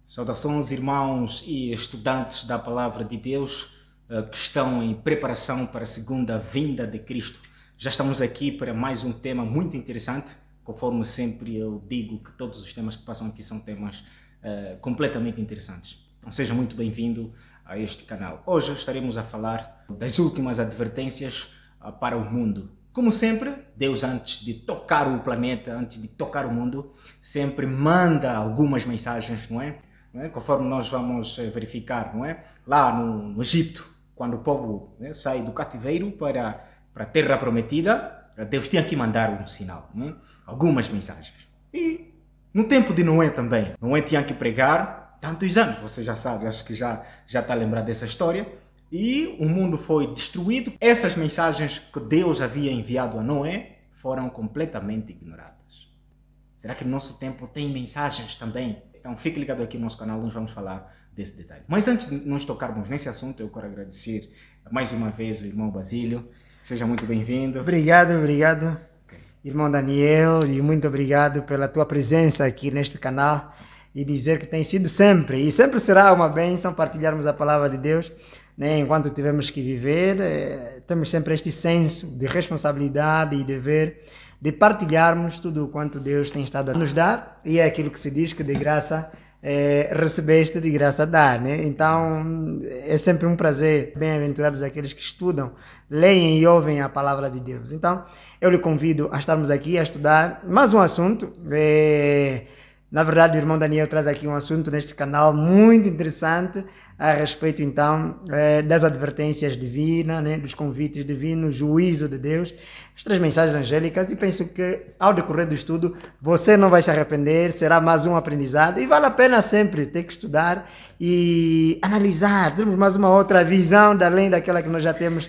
Saudações, irmãos e estudantes da Palavra de Deus que estão em preparação para a segunda vinda de Cristo. Já estamos aqui para mais um tema muito interessante. Conforme sempre eu digo que todos os temas que passam aqui são temas completamente interessantes. Então seja muito bem-vindo a este canal. Hoje estaremos a falar das últimas advertências para o mundo. Como sempre, Deus, antes de tocar o planeta, antes de tocar o mundo, sempre manda algumas mensagens, não é? Conforme nós vamos verificar, não é? Lá no Egito, quando o povo sai do cativeiro para a terra prometida, Deus tinha que mandar um sinal, não é? Algumas mensagens. E no tempo de Noé também, Noé tinha que pregar tantos anos, você já sabe, acho que já está lembrado dessa história. E o mundo foi destruído. Essas mensagens que Deus havia enviado a Noé foram completamente ignoradas. Será que no nosso tempo tem mensagens também? Então fique ligado aqui no nosso canal, nós vamos falar desse detalhe. Mas antes de nós tocarmos nesse assunto, eu quero agradecer mais uma vez o irmão Basílio. Seja muito bem-vindo. Obrigado, Okay. irmão Daniel, e muito obrigado pela tua presença aqui neste canal e dizer que tem sido sempre, e sempre será uma bênção partilharmos a palavra de Deus, né? Enquanto tivemos que viver, temos sempre este senso de responsabilidade e dever de partilharmos tudo o quanto Deus tem estado a nos dar, e é aquilo que se diz que de graça recebeste, de graça dar, né? Então é sempre um prazer. Bem-aventurados aqueles que estudam, leem e ouvem a palavra de Deus. Então eu lhe convido a estarmos aqui a estudar mais um assunto. Na verdade, o irmão Daniel traz aqui um assunto neste canal muito interessante a respeito, então, das advertências divinas, né, dos convites divinos, juízo de Deus, as três mensagens angélicas, e penso que, ao decorrer do estudo, você não vai se arrepender, será mais um aprendizado, e vale a pena sempre ter que estudar e analisar, termos mais uma outra visão, além daquela que nós já temos,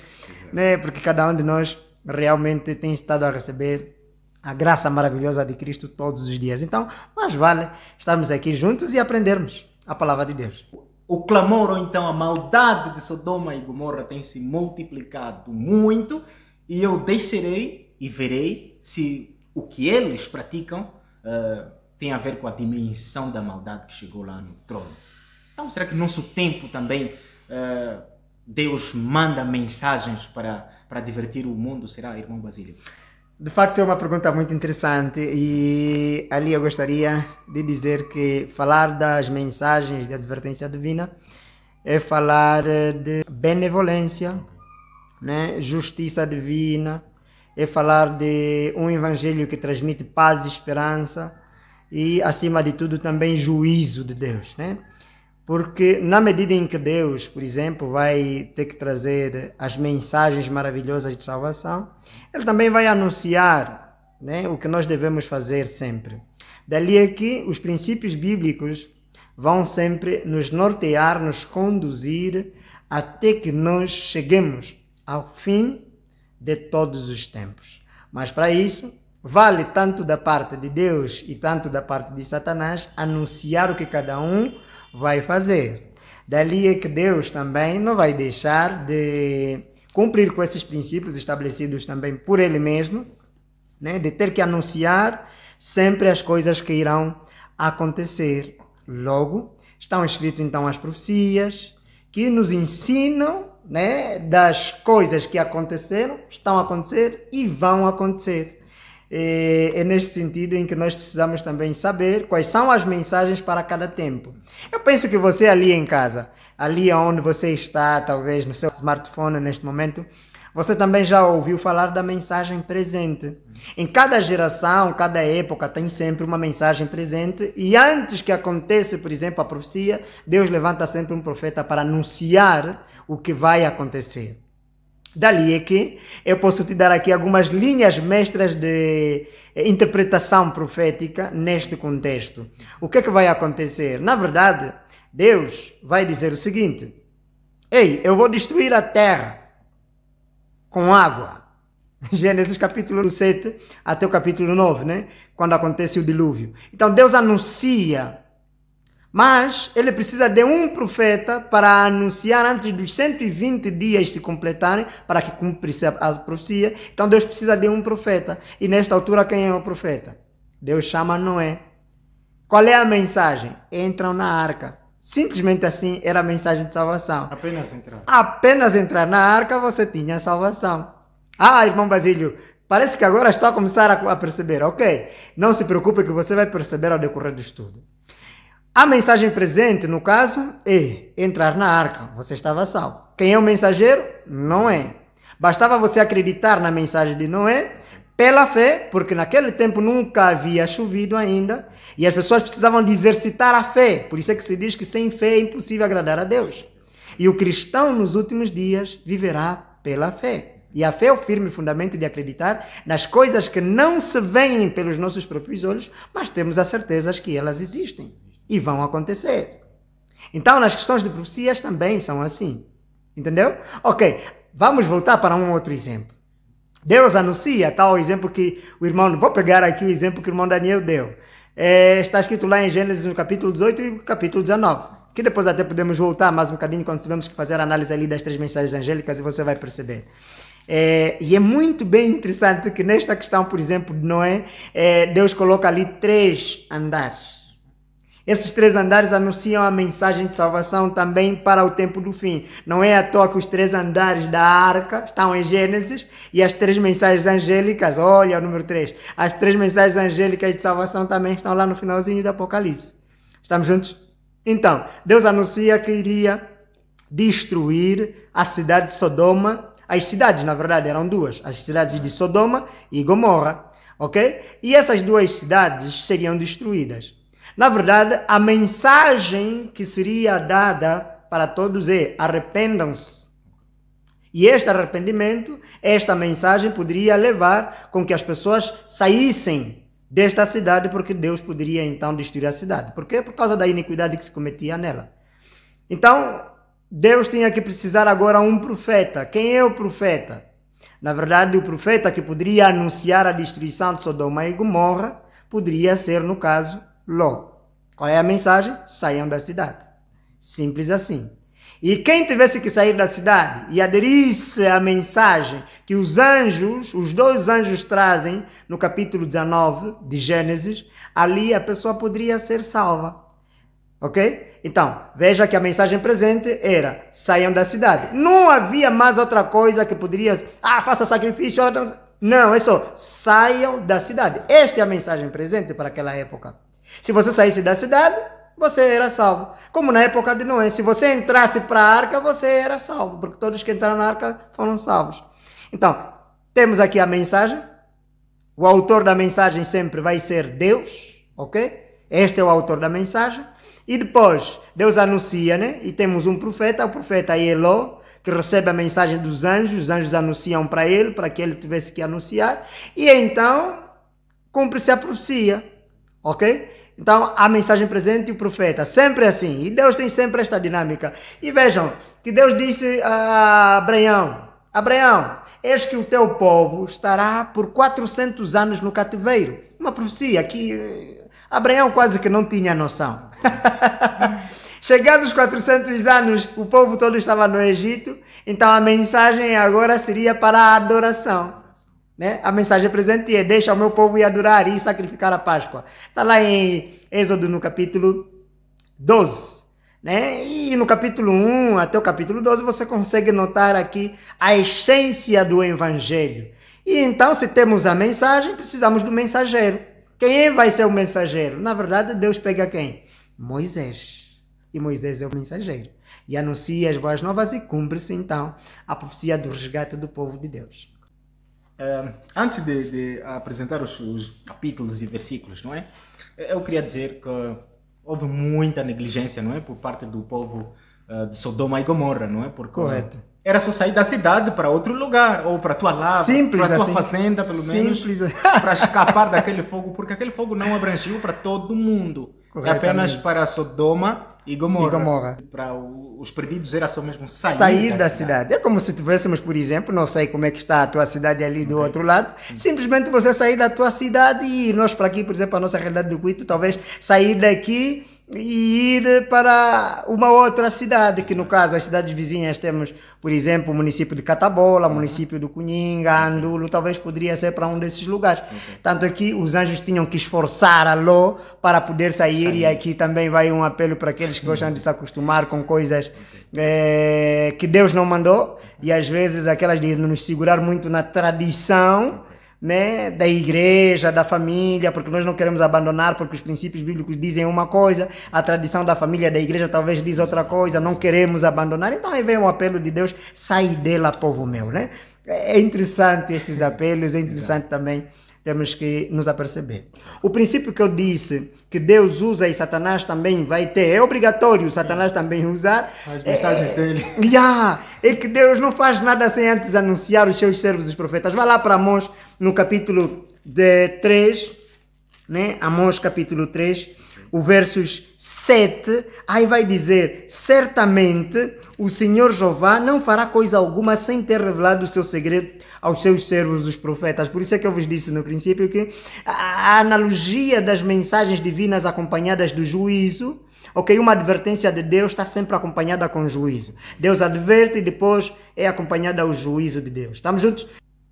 né, porque cada um de nós realmente tem estado a receber a graça maravilhosa de Cristo todos os dias. Então, mais vale estarmos aqui juntos e aprendermos a palavra de Deus. O clamor, ou então a maldade de Sodoma e Gomorra tem se multiplicado muito, e eu descerei e verei se o que eles praticam tem a ver com a dimensão da maldade que chegou lá no trono. Então, será que no nosso tempo também Deus manda mensagens para divertir o mundo? Será, irmão Basílio? De facto, é uma pergunta muito interessante, e ali eu gostaria de dizer que falar das mensagens de advertência divina é falar de benevolência, né? Justiça divina, é falar de um evangelho que transmite paz e esperança e, acima de tudo, também juízo de Deus, né? Porque na medida em que Deus, por exemplo, vai ter que trazer as mensagens maravilhosas de salvação, Ele também vai anunciar, né, o que nós devemos fazer sempre. Dali é que os princípios bíblicos vão sempre nos nortear, nos conduzir até que nós cheguemos ao fim de todos os tempos. Mas para isso, vale tanto da parte de Deus e tanto da parte de Satanás anunciar o que cada um vai fazer. Dali é que Deus também não vai deixar de cumprir com esses princípios estabelecidos também por Ele mesmo, né? De ter que anunciar sempre as coisas que irão acontecer. Logo, estão escritas então as profecias que nos ensinam, né, das coisas que aconteceram, estão a acontecer e vão acontecer. É neste sentido em que nós precisamos também saber quais são as mensagens para cada tempo. Eu penso que você ali em casa, ali onde você está, talvez no seu smartphone neste momento, você também já ouviu falar da mensagem presente. Em cada geração, cada época tem sempre uma mensagem presente, e antes que aconteça, por exemplo, a profecia, Deus levanta sempre um profeta para anunciar o que vai acontecer. Dali é que eu posso te dar aqui algumas linhas mestras de interpretação profética neste contexto. O que é que vai acontecer? Na verdade, Deus vai dizer o seguinte: ei, eu vou destruir a terra com água. Gênesis capítulo 7 até o capítulo 9, né? Quando acontece o dilúvio. Então Deus anuncia, mas ele precisa de um profeta para anunciar antes dos 120 dias se completarem, para que cumpra a profecia. Então Deus precisa de um profeta. E nesta altura, quem é o profeta? Deus chama Noé. Qual é a mensagem? Entram na arca. Simplesmente assim era a mensagem de salvação. Apenas entrar. Apenas entrar na arca você tinha salvação. Irmão Basílio, parece que agora estou a começar a perceber. Ok, não se preocupe que você vai perceber ao decorrer do estudo. A mensagem presente, no caso, é entrar na arca. Você estava salvo. Quem é o mensageiro? Noé. Bastava você acreditar na mensagem de Noé pela fé, porque naquele tempo nunca havia chovido ainda e as pessoas precisavam de exercitar a fé. Por isso é que se diz que sem fé é impossível agradar a Deus. E o cristão nos últimos dias viverá pela fé. E a fé é o firme fundamento de acreditar nas coisas que não se veem pelos nossos próprios olhos, mas temos a certeza que elas existem e vão acontecer. Então, nas questões de profecias também são assim. Entendeu? Ok, vamos voltar para um outro exemplo. Deus anuncia tal exemplo que o irmão... Vou pegar aqui o exemplo que o irmão Daniel deu. Está escrito lá em Gênesis no capítulo 18 e capítulo 19. Que depois até podemos voltar mais um bocadinho quando tivermos que fazer a análise ali das 3 mensagens angélicas e você vai perceber. E é muito bem interessante que nesta questão, por exemplo, de Noé, Deus coloca ali 3 andares. Esses 3 andares anunciam a mensagem de salvação também para o tempo do fim. Não é à toa que os 3 andares da arca estão em Gênesis e as 3 mensagens angélicas, olha o número 3, as 3 mensagens angélicas de salvação também estão lá no finalzinho do Apocalipse. Estamos juntos? Então, Deus anuncia que iria destruir a cidade de Sodoma. As cidades, na verdade, eram 2. As cidades de Sodoma e Gomorra. Ok? E essas 2 cidades seriam destruídas. Na verdade, a mensagem que seria dada para todos é: arrependam-se. E este arrependimento, esta mensagem poderia levar com que as pessoas saíssem desta cidade, porque Deus poderia então destruir a cidade. Por quê? Por causa da iniquidade que se cometia nela. Então, Deus tinha que precisar agora um profeta. Quem é o profeta? Na verdade, o profeta que poderia anunciar a destruição de Sodoma e Gomorra poderia ser, no caso, Ló. Qual é a mensagem? Saiam da cidade. Simples assim. E quem tivesse que sair da cidade e aderisse à mensagem que os anjos, os 2 anjos trazem no capítulo 19 de Gênesis, ali a pessoa poderia ser salva. Ok? Então, veja que a mensagem presente era: saiam da cidade. Não havia mais outra coisa que poderia... faça sacrifício. Não, é só: saiam da cidade. Esta é a mensagem presente para aquela época. Se você saísse da cidade, você era salvo. Como na época de Noé, se você entrasse para a arca, você era salvo, porque todos que entraram na arca foram salvos. Então, temos aqui a mensagem. O autor da mensagem sempre vai ser Deus, ok? Este é o autor da mensagem. E depois, Deus anuncia, né? E temos um profeta, o profeta Eló, que recebe a mensagem dos anjos. Os anjos anunciam para ele, para que ele tivesse que anunciar. E então, cumpre-se a profecia. Ok? Então, a mensagem presente e o profeta, sempre assim. E Deus tem sempre esta dinâmica. E vejam, que Deus disse a Abraão: Abraão, eis que o teu povo estará por 400 anos no cativeiro. Uma profecia que Abraão quase que não tinha noção. Chegados os 400 anos, o povo todo estava no Egito. Então, a mensagem agora seria para a adoração. Né? A mensagem presente é: deixa o meu povo ir adorar e sacrificar a Páscoa. Está lá em Êxodo no capítulo 12. Né? E no capítulo 1 até o capítulo 12 você consegue notar aqui a essência do evangelho. E então, se temos a mensagem, precisamos do mensageiro. Quem vai ser o mensageiro? Na verdade, Deus pega quem? Moisés. E Moisés é o mensageiro. E anuncia as boas novas e cumpre-se então a profecia do resgate do povo de Deus. Antes de apresentar os capítulos e versículos, não é? Eu queria dizer que houve muita negligência, não é? Por parte do povo de Sodoma e Gomorra, não é? Porque correto. Era só sair da cidade para outro lugar, ou para a tua lava, para a tua assim, fazenda, pelo menos, para escapar daquele fogo, porque aquele fogo não abrangiu para todo mundo. É apenas para Sodoma e Gomorra. Para os perdidos era só mesmo sair da cidade. É como se tivéssemos, por exemplo, não sei como é que está a tua cidade ali do outro lado, simplesmente você sair da tua cidade e nós para aqui, por exemplo, a nossa realidade do Cuito, talvez sair daqui e ir para uma outra cidade, que no caso as cidades vizinhas temos, por exemplo, o município de Catabola, o município do Cunhinga, Andulo, talvez poderia ser para um desses lugares. Tanto é que os anjos tinham que esforçar a Ló para poder sair, e aqui também vai um apelo para aqueles que gostam de se acostumar com coisas que Deus não mandou, e às vezes aquelas de nos segurar muito na tradição, né, da igreja, da família, porque nós não queremos abandonar, porque os princípios bíblicos dizem uma coisa, a tradição da família, da igreja talvez diz outra coisa, não queremos abandonar. Então aí vem um apelo de Deus: sai dela, povo meu, né? É interessante estes apelos, é interessante também, temos que nos aperceber. O princípio que eu disse, que Deus usa e Satanás também vai ter, é obrigatório Satanás também usar. As mensagens dele. É que Deus não faz nada sem antes anunciar os seus servos, os profetas. Vai lá para Amós, no capítulo 3, né? Amós capítulo 3, o versos 7, aí vai dizer: certamente o Senhor Jeová não fará coisa alguma sem ter revelado o seu segredo aos seus servos, os profetas. Por isso é que eu vos disse no princípio que a analogia das mensagens divinas acompanhadas do juízo, ok, uma advertência de Deus está sempre acompanhada com juízo. Deus adverte e depois é acompanhada ao juízo de Deus. Estamos juntos?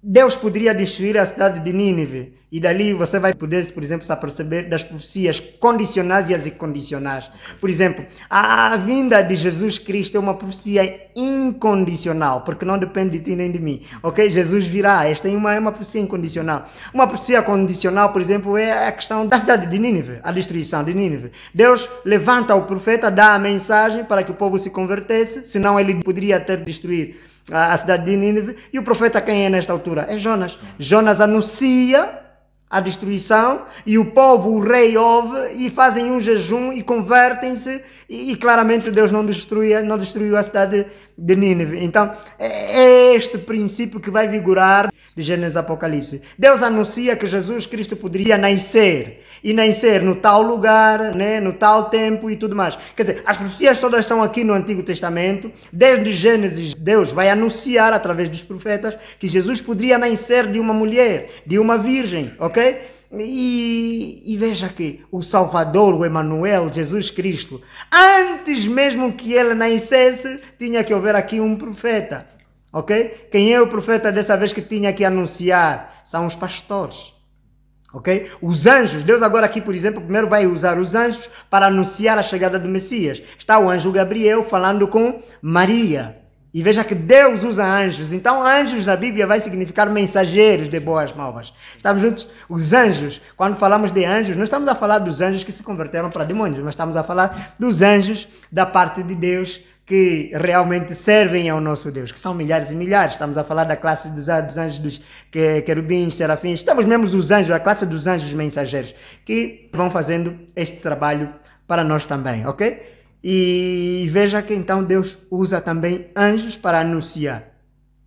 Deus poderia destruir a cidade de Nínive, e dali você vai poder, por exemplo, se aperceber das profecias condicionais e as incondicionais. Por exemplo, a vinda de Jesus Cristo é uma profecia incondicional, porque não depende de ti nem de mim, ok? Jesus virá, esta é uma profecia incondicional. Uma profecia condicional, por exemplo, é a questão da cidade de Nínive, a destruição de Nínive. Deus levanta o profeta, dá a mensagem para que o povo se convertesse, senão ele poderia ter destruído a cidade de Nínive. E o profeta quem é nesta altura? É Jonas. Jonas anuncia a destruição e o povo, o rei, ouve e fazem um jejum e convertem-se, e claramente Deus não destruiu a cidade de Nínive. Então é este princípio que vai vigorar de Gênesis Apocalipse. Deus anuncia que Jesus Cristo poderia nascer, e nascer no tal lugar, né, no tal tempo e tudo mais. Quer dizer, as profecias todas estão aqui no Antigo Testamento. Desde Gênesis, Deus vai anunciar através dos profetas que Jesus poderia nascer de uma mulher, de uma virgem, ok? E veja que o Salvador, o Emanuel, Jesus Cristo, antes mesmo que ele nascesse, tinha que haver aqui um profeta, ok? Quem é o profeta dessa vez que tinha que anunciar? São os pastores, ok? Os anjos. Deus agora aqui, por exemplo, primeiro vai usar os anjos para anunciar a chegada do Messias. Está o anjo Gabriel falando com Maria. E veja que Deus usa anjos. Então, anjos na Bíblia vai significar mensageiros de boas novas. Estamos juntos? Os anjos, quando falamos de anjos, não estamos a falar dos anjos que se converteram para demônios, mas estamos a falar dos anjos da parte de Deus que realmente servem ao nosso Deus, que são milhares e milhares. Estamos a falar da classe dos anjos, dos querubins, serafins. Estamos mesmo os anjos, a classe dos anjos mensageiros, que vão fazendo este trabalho para nós também, ok? E veja que então Deus usa também anjos para anunciar.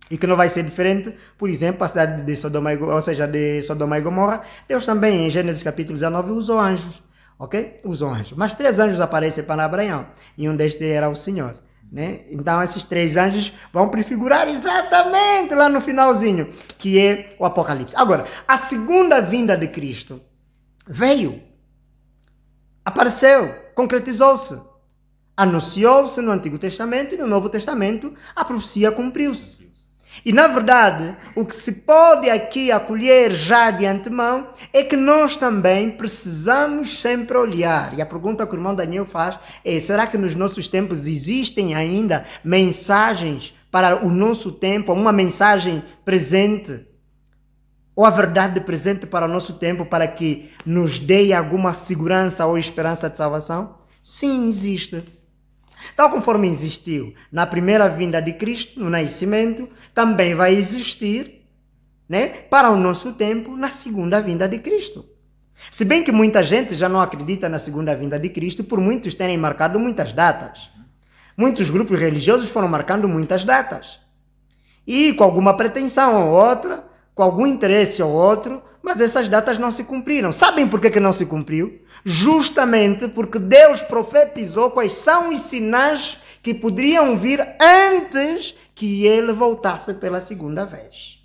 E que não vai ser diferente, por exemplo, a cidade de Sodoma, ou seja, de Sodoma e Gomorra. Deus também, em Gênesis capítulo 19, usou anjos, ok? Usou anjos. Mas 3 anjos aparecem para Abraão, e um destes era o Senhor, né? Então esses 3 anjos vão prefigurar exatamente lá no finalzinho, que é o Apocalipse. Agora, a segunda vinda de Cristo veio, apareceu, concretizou-se. Anunciou-se no Antigo Testamento, e no Novo Testamento a profecia cumpriu-se. E na verdade, o que se pode aqui acolher já de antemão é que nós também precisamos sempre olhar. E a pergunta que o irmão Daniel faz é: será que nos nossos tempos existem ainda mensagens para o nosso tempo, uma mensagem presente, ou a verdade presente para o nosso tempo, para que nos dê alguma segurança ou esperança de salvação? Sim, existe. Tal conforme existiu na primeira vinda de Cristo, no nascimento, também vai existir, né, para o nosso tempo, na segunda vinda de Cristo. Se bem que muita gente já não acredita na segunda vinda de Cristo, por muitos terem marcado muitas datas. Muitos grupos religiosos foram marcando muitas datas. E com alguma pretensão ou outra, com algum interesse ou outro, mas essas datas não se cumpriram. Sabem por que não se cumpriu? Justamente porque Deus profetizou quais são os sinais que poderiam vir antes que ele voltasse pela segunda vez.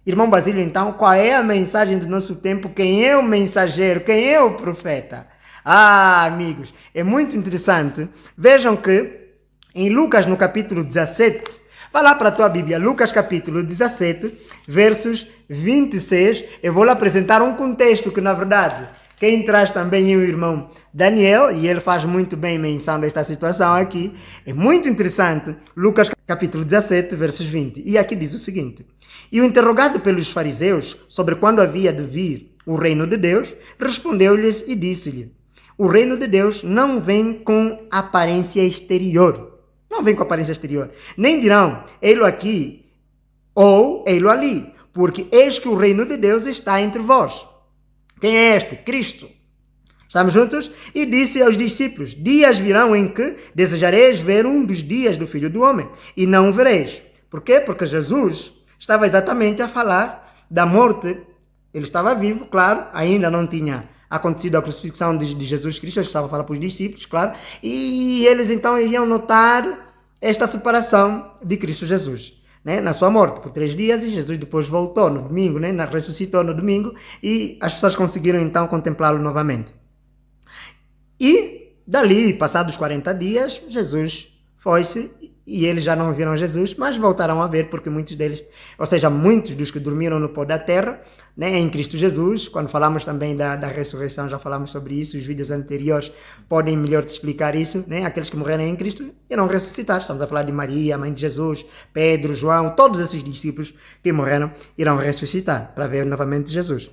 Irmão Basílio, então, qual é a mensagem do nosso tempo? Quem é o mensageiro? Quem é o profeta? Amigos, é muito interessante. Vejam que em Lucas, no capítulo 17, vai lá para a tua Bíblia, Lucas capítulo 17, versos 26, eu vou lhe apresentar um contexto que, na verdade, quem traz também é o irmão Daniel, e ele faz muito bem menção desta situação aqui. É muito interessante. Lucas capítulo 17, versos 20. E aqui diz o seguinte: E o interrogado pelos fariseus sobre quando havia de vir o reino de Deus, respondeu-lhes e disse-lhe: O reino de Deus não vem com aparência exterior. Não vem com aparência exterior. Nem dirão, ei-lo aqui ou ei-lo ali, porque eis que o reino de Deus está entre vós. Quem é este? Cristo. Estamos juntos? E disse aos discípulos: Dias virão em que desejareis ver um dos dias do Filho do Homem, e não o vereis. Por quê? Porque Jesus estava exatamente a falar da morte. Ele estava vivo, claro, ainda não tinha acontecido a crucifixão de Jesus Cristo, ele estava a falar para os discípulos, claro, e eles então iriam notar esta separação de Cristo Jesus. Né, na sua morte por 3 dias, e Jesus depois voltou no domingo, né, ressuscitou no domingo, e as pessoas conseguiram então contemplá-lo novamente. E dali, passados 40 dias, Jesus foi-se, e eles já não viram Jesus, mas voltaram a ver, porque muitos deles, ou seja, muitos dos que dormiram no pó da terra, né, em Cristo Jesus, quando falamos também da ressurreição, já falamos sobre isso, os vídeos anteriores podem melhor te explicar isso, né, aqueles que morreram em Cristo irão ressuscitar. Estamos a falar de Maria, mãe de Jesus, Pedro, João, todos esses discípulos que morreram irão ressuscitar para ver novamente Jesus.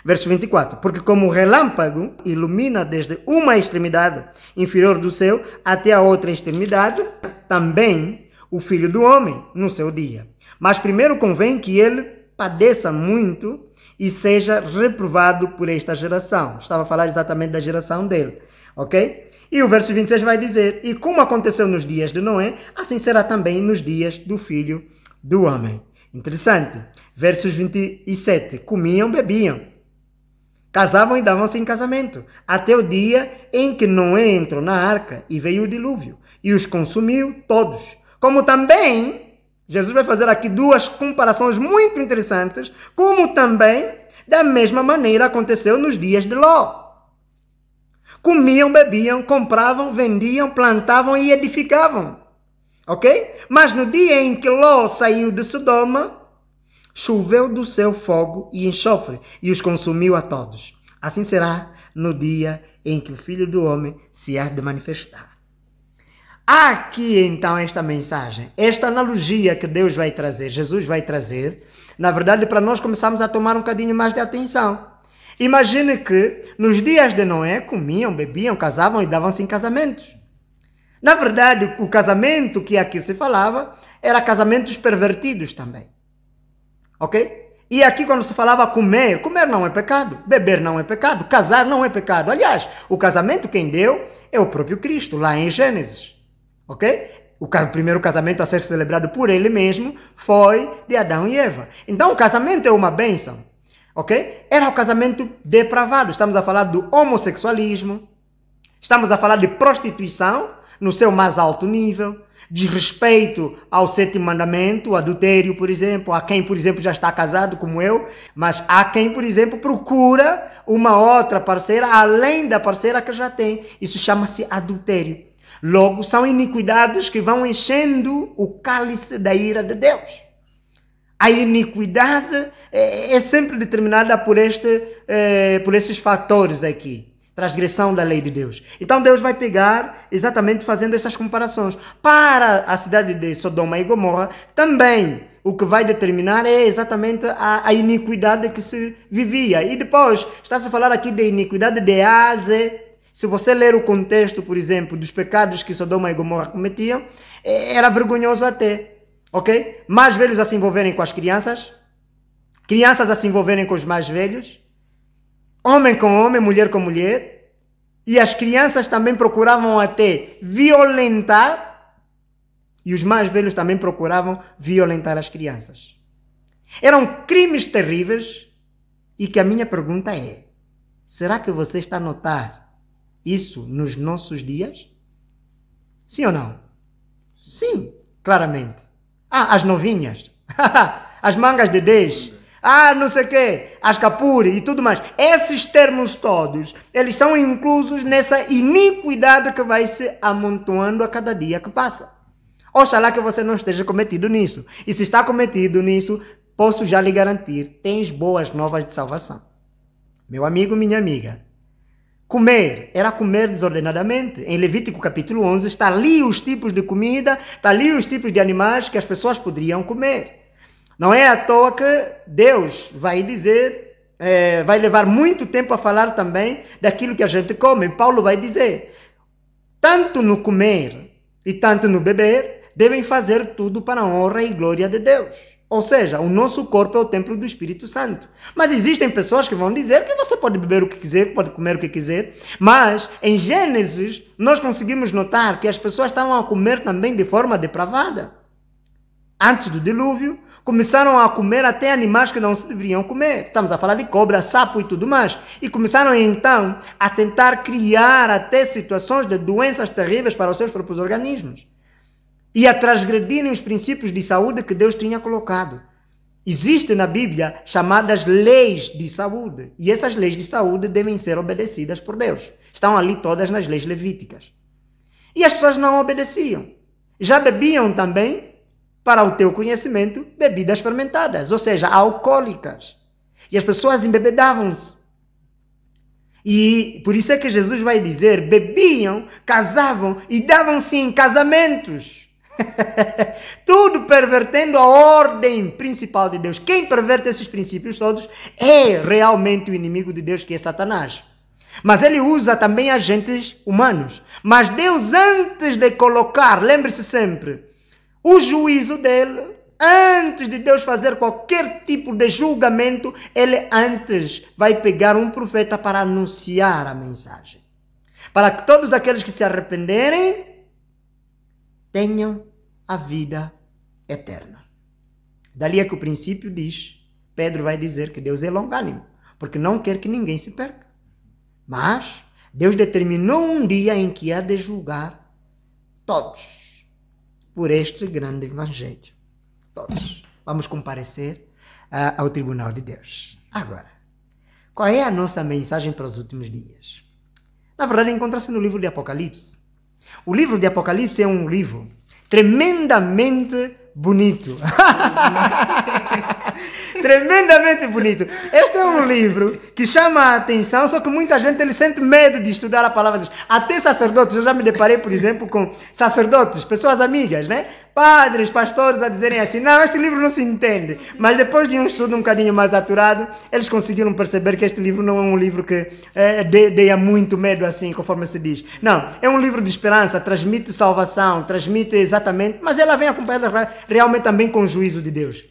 Verso 24, porque como o relâmpago ilumina desde uma extremidade inferior do céu até a outra extremidade, também o Filho do Homem no seu dia. Mas primeiro convém que ele padeça muito e seja reprovado por esta geração. Estava a falar exatamente da geração dele, ok? E o verso 26 vai dizer, e como aconteceu nos dias de Noé, assim será também nos dias do Filho do Homem. Interessante. Versos 27, comiam, bebiam, casavam e davam-se em casamento, até o dia em que Noé entrou na arca e veio o dilúvio, e os consumiu todos. Como também, Jesus vai fazer aqui 2 comparações muito interessantes, como também, da mesma maneira, aconteceu nos dias de Ló. Comiam, bebiam, compravam, vendiam, plantavam e edificavam. Ok? Mas no dia em que Ló saiu de Sodoma, choveu do céu fogo e enxofre, e os consumiu a todos. Assim será no dia em que o Filho do Homem se há de manifestar. Aqui então esta mensagem, esta analogia que Deus vai trazer, Jesus vai trazer, na verdade para nós começarmos a tomar um bocadinho mais de atenção. Imagine que nos dias de Noé comiam, bebiam, casavam e davam-se em casamentos. Na verdade, o casamento que aqui se falava era casamentos pervertidos também. Ok? E aqui quando se falava comer não é pecado, beber não é pecado, casar não é pecado. Aliás, o casamento quem deu é o próprio Cristo, lá em Gênesis. Ok? O primeiro casamento a ser celebrado por ele mesmo foi de Adão e Eva. Então o casamento é uma bênção. Ok? Era o casamento depravado. Estamos a falar do homossexualismo, estamos a falar de prostituição no seu mais alto nível, desrespeito ao 7º mandamento, o adultério, por exemplo. Há quem, por exemplo, já está casado, como eu, mas há quem, por exemplo, procura uma outra parceira, além da parceira que já tem. Isso chama-se adultério. Logo, são iniquidades que vão enchendo o cálice da ira de Deus. A iniquidade é sempre determinada por esses fatores aqui. Transgressão da lei de Deus. Então Deus vai pegar exatamente fazendo essas comparações. Para a cidade de Sodoma e Gomorra, também o que vai determinar é exatamente a iniquidade que se vivia. E depois, está-se a falar aqui de iniquidade de A a Z. Se você ler o contexto, por exemplo, dos pecados que Sodoma e Gomorra cometiam, era vergonhoso até. Ok? Mais velhos a se envolverem com as crianças, crianças a se envolverem com os mais velhos, homem com homem, mulher com mulher, e as crianças também procuravam até violentar, e os mais velhos também procuravam violentar as crianças. Eram crimes terríveis, e que a minha pergunta é, será que você está a notar isso nos nossos dias? Sim ou não? Sim, claramente. As novinhas, as mangas de 10, não sei o quê, Ascapuri e tudo mais. Esses termos todos, eles são inclusos nessa iniquidade que vai se amontoando a cada dia que passa. Oxalá que você não esteja cometido nisso. E se está cometido nisso, posso já lhe garantir, tens boas novas de salvação. Meu amigo, minha amiga, comer era comer desordenadamente. Em Levítico capítulo 11 está ali os tipos de comida, está ali os tipos de animais que as pessoas poderiam comer. Não é à toa que Deus vai dizer, vai levar muito tempo a falar também daquilo que a gente come. Paulo vai dizer, tanto no comer e tanto no beber, devem fazer tudo para a honra e glória de Deus. Ou seja, o nosso corpo é o templo do Espírito Santo. Mas existem pessoas que vão dizer que você pode beber o que quiser, pode comer o que quiser. Mas em Gênesis, nós conseguimos notar que as pessoas estavam a comer também de forma depravada. Antes do dilúvio, começaram a comer até animais que não se deveriam comer. Estamos a falar de cobra, sapo e tudo mais. E começaram então a tentar criar até situações de doenças terríveis para os seus próprios organismos. E a transgredirem os princípios de saúde que Deus tinha colocado. Existem na Bíblia chamadas leis de saúde. E essas leis de saúde devem ser obedecidas por Deus. Estão ali todas nas leis levíticas. E as pessoas não obedeciam. Já bebiam também, para o teu conhecimento, bebidas fermentadas, ou seja, alcoólicas. E as pessoas embebedavam-se. E por isso é que Jesus vai dizer, bebiam, casavam e davam-se em casamentos. Tudo pervertendo a ordem principal de Deus. Quem perverte esses princípios todos é realmente o inimigo de Deus, que é Satanás. Mas ele usa também agentes humanos. Mas Deus, antes de colocar, lembre-se sempre, o juízo dele, antes de Deus fazer qualquer tipo de julgamento, ele antes vai pegar um profeta para anunciar a mensagem. Para que todos aqueles que se arrependerem tenham a vida eterna. Dali é que o princípio diz, Pedro vai dizer que Deus é longânimo, porque não quer que ninguém se perca. Mas Deus determinou um dia em que há de julgar todos por este grande evangelho. Todos. Vamos comparecer ao tribunal de Deus. Agora, qual é a nossa mensagem para os últimos dias? Na verdade, encontra-se no livro de Apocalipse. O livro de Apocalipse é um livro tremendamente bonito. Tremendamente bonito. Este é um livro que chama a atenção, só que muita gente ele sente medo de estudar a palavra de Deus. Até sacerdotes, eu já me deparei, por exemplo, com sacerdotes, pessoas amigas, né? Padres, pastores a dizerem assim, não, este livro não se entende. Mas depois de um estudo um bocadinho mais aturado, eles conseguiram perceber que este livro não é um livro que dê muito medo assim, conforme se diz. Não, é um livro de esperança, transmite salvação, transmite exatamente, mas ela vem acompanhada realmente também com o juízo de Deus.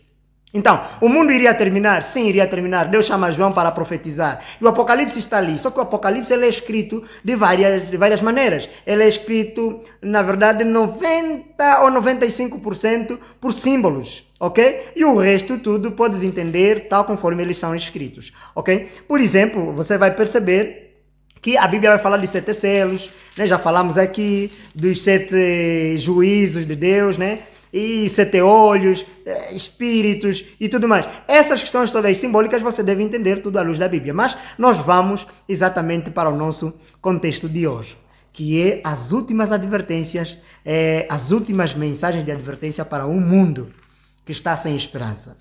Então, o mundo iria terminar? Sim, iria terminar. Deus chama João para profetizar. E o Apocalipse está ali. Só que o Apocalipse ele é escrito de várias maneiras. Ele é escrito, na verdade, 90 ou 95% por símbolos. Ok? E o resto tudo podes entender tal conforme eles são escritos. Ok? Por exemplo, você vai perceber que a Bíblia vai falar de 7 selos. Né? Já falamos aqui dos 7 juízos de Deus, né? E 7 olhos, espíritos e tudo mais. Essas questões todas simbólicas você deve entender tudo à luz da Bíblia. Mas nós vamos exatamente para o nosso contexto de hoje, que é as últimas advertências, as últimas mensagens de advertência para um mundo que está sem esperança.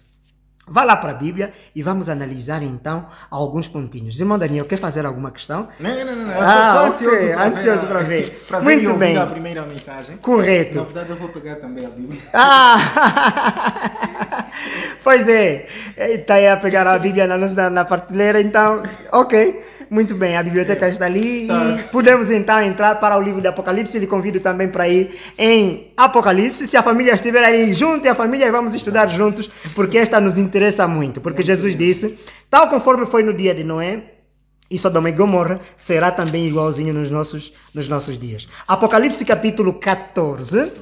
Vá lá para a Bíblia e vamos analisar então alguns pontinhos. Irmão Daniel, quer fazer alguma questão? Não. Eu estou ansioso para ver. Para ver Muito bem. A primeira mensagem. Correto. Na verdade, eu vou pegar também a Bíblia. Pois é. Está aí a pegar a Bíblia na prateleira, então, ok. Muito bem, a biblioteca está ali e podemos então entrar para o livro de Apocalipse. Lhe convido também para ir em Apocalipse. Se a família estiver aí junto, e a família vamos estudar juntos, porque esta nos interessa muito. Porque Jesus disse, tal conforme foi no dia de Noé, e Sodoma e Gomorra será também igualzinho nos nossos dias. Apocalipse capítulo 14,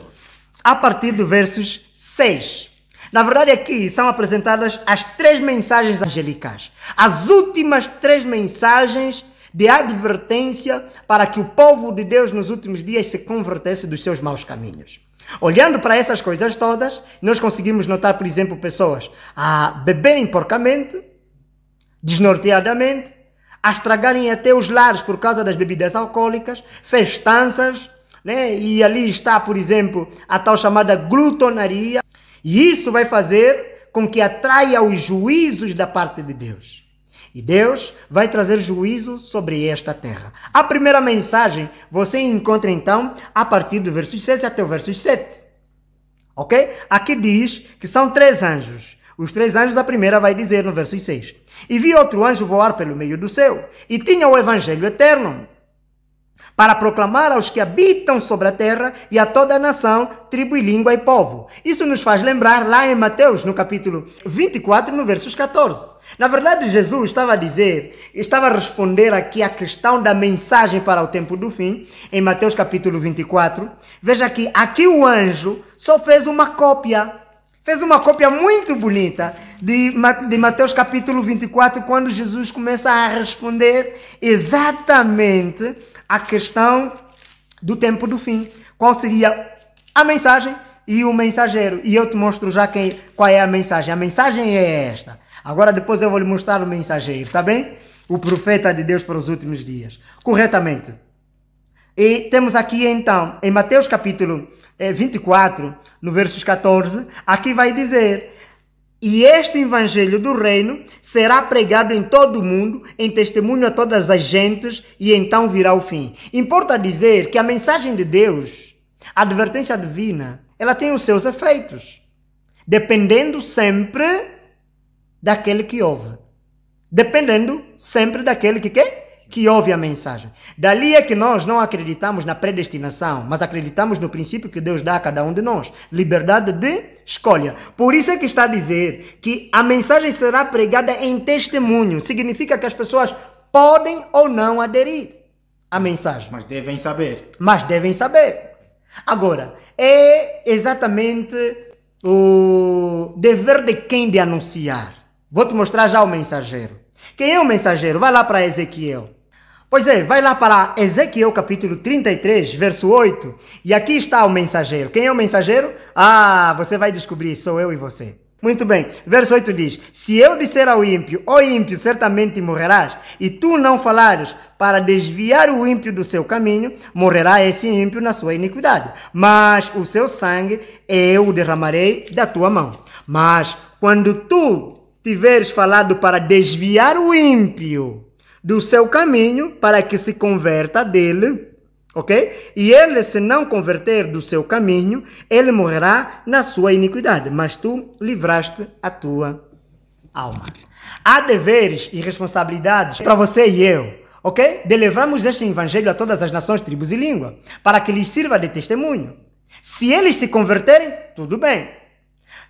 a partir do versos 6. Na verdade, aqui são apresentadas as 3 mensagens angelicais. As últimas 3 mensagens de advertência para que o povo de Deus nos últimos dias se convertesse dos seus maus caminhos. Olhando para essas coisas todas, nós conseguimos notar, por exemplo, pessoas a beberem porcamente, desnorteadamente, a estragarem até os lares por causa das bebidas alcoólicas, festanças, né? E ali está, por exemplo, a tal chamada glutonaria. E isso vai fazer com que atraia os juízos da parte de Deus. E Deus vai trazer juízo sobre esta terra. A primeira mensagem você encontra então a partir do verso 6 até o verso 7. Ok? Aqui diz que são 3 anjos. Os 3 anjos, a primeira vai dizer no verso 6. E vi outro anjo voar pelo meio do céu, e tinha o evangelho eterno, para proclamar aos que habitam sobre a terra e a toda a nação, tribo e língua e povo. Isso nos faz lembrar lá em Mateus, no capítulo 24, no versos 14. Na verdade, Jesus estava a responder aqui a questão da mensagem para o tempo do fim, em Mateus capítulo 24. Veja que aqui o anjo só fez uma cópia. Fez uma cópia muito bonita de Mateus capítulo 24, quando Jesus começa a responder exatamente a questão do tempo do fim. Qual seria a mensagem e o mensageiro. E eu te mostro já qual é a mensagem. A mensagem é esta. Agora depois eu vou lhe mostrar o mensageiro, tá bem? O profeta de Deus para os últimos dias. Corretamente. E temos aqui então, em Mateus capítulo 24, no versos 14, aqui vai dizer: e este evangelho do reino será pregado em todo o mundo, em testemunho a todas as gentes, e então virá o fim. Importa dizer que a mensagem de Deus, a advertência divina, ela tem os seus efeitos, dependendo sempre daquele que ouve. Dependendo sempre daquele que ouve a mensagem. Dali é que nós não acreditamos na predestinação, mas acreditamos no princípio que Deus dá a cada um de nós. Liberdade de escolha. Por isso é que está a dizer que a mensagem será pregada em testemunho. Significa que as pessoas podem ou não aderir à mensagem. Mas devem saber. Mas devem saber. Agora, é exatamente o dever de quem de anunciar. Vou te mostrar já o mensageiro. Quem é o mensageiro? Vai lá para Ezequiel. Pois é, vai lá para Ezequiel capítulo 33, verso 8. E aqui está o mensageiro. Quem é o mensageiro? Ah, você vai descobrir, sou eu e você. Muito bem, verso 8 diz: se eu disser ao ímpio, ó ímpio, certamente morrerás, e tu não falares para desviar o ímpio do seu caminho, morrerá esse ímpio na sua iniquidade. Mas o seu sangue eu o derramarei da tua mão. Mas quando tu tiveres falado para desviar o ímpio do seu caminho, para que se converta dele, ok? E ele, se não converter do seu caminho, ele morrerá na sua iniquidade, mas tu livraste a tua alma. Há deveres e responsabilidades para você e eu, ok? De levarmos este evangelho a todas as nações, tribos e língua, para que lhes sirva de testemunho. Se eles se converterem, tudo bem.